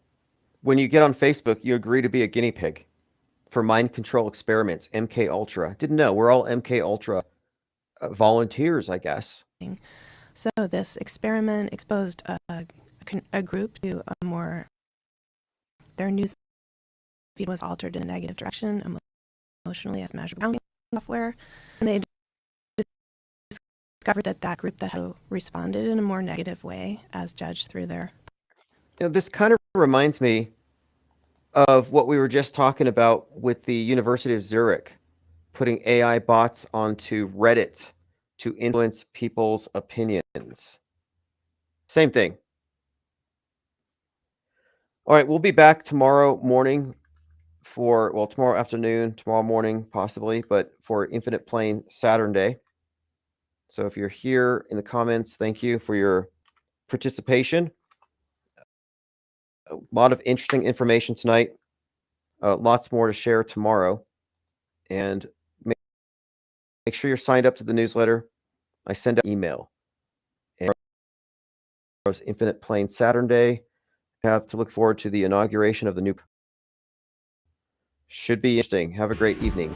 When you get on Facebook, you agree to be a guinea pig for mind control experiments, MK Ultra. Didn't know. We're all MK Ultra volunteers, I guess.
So this experiment exposed a group to a more, their news feed was altered in a negative direction emotionally as measured by software, and they discovered that group that had responded in a more negative way as judged through their.
This kind of reminds me of what we were just talking about with the University of Zurich putting AI bots onto Reddit to influence people's opinions. Same thing. All right, we'll be back tomorrow morning tomorrow afternoon, tomorrow morning possibly, but for Infinite Plane Saturday. So if you're here in the comments, thank you for your participation. A lot of interesting information tonight. Lots more to share tomorrow. And make sure you're signed up to the newsletter. I send out email. And Infinite Plane Saturday. Have to look forward to the inauguration of the new. Should be interesting. Have a great evening.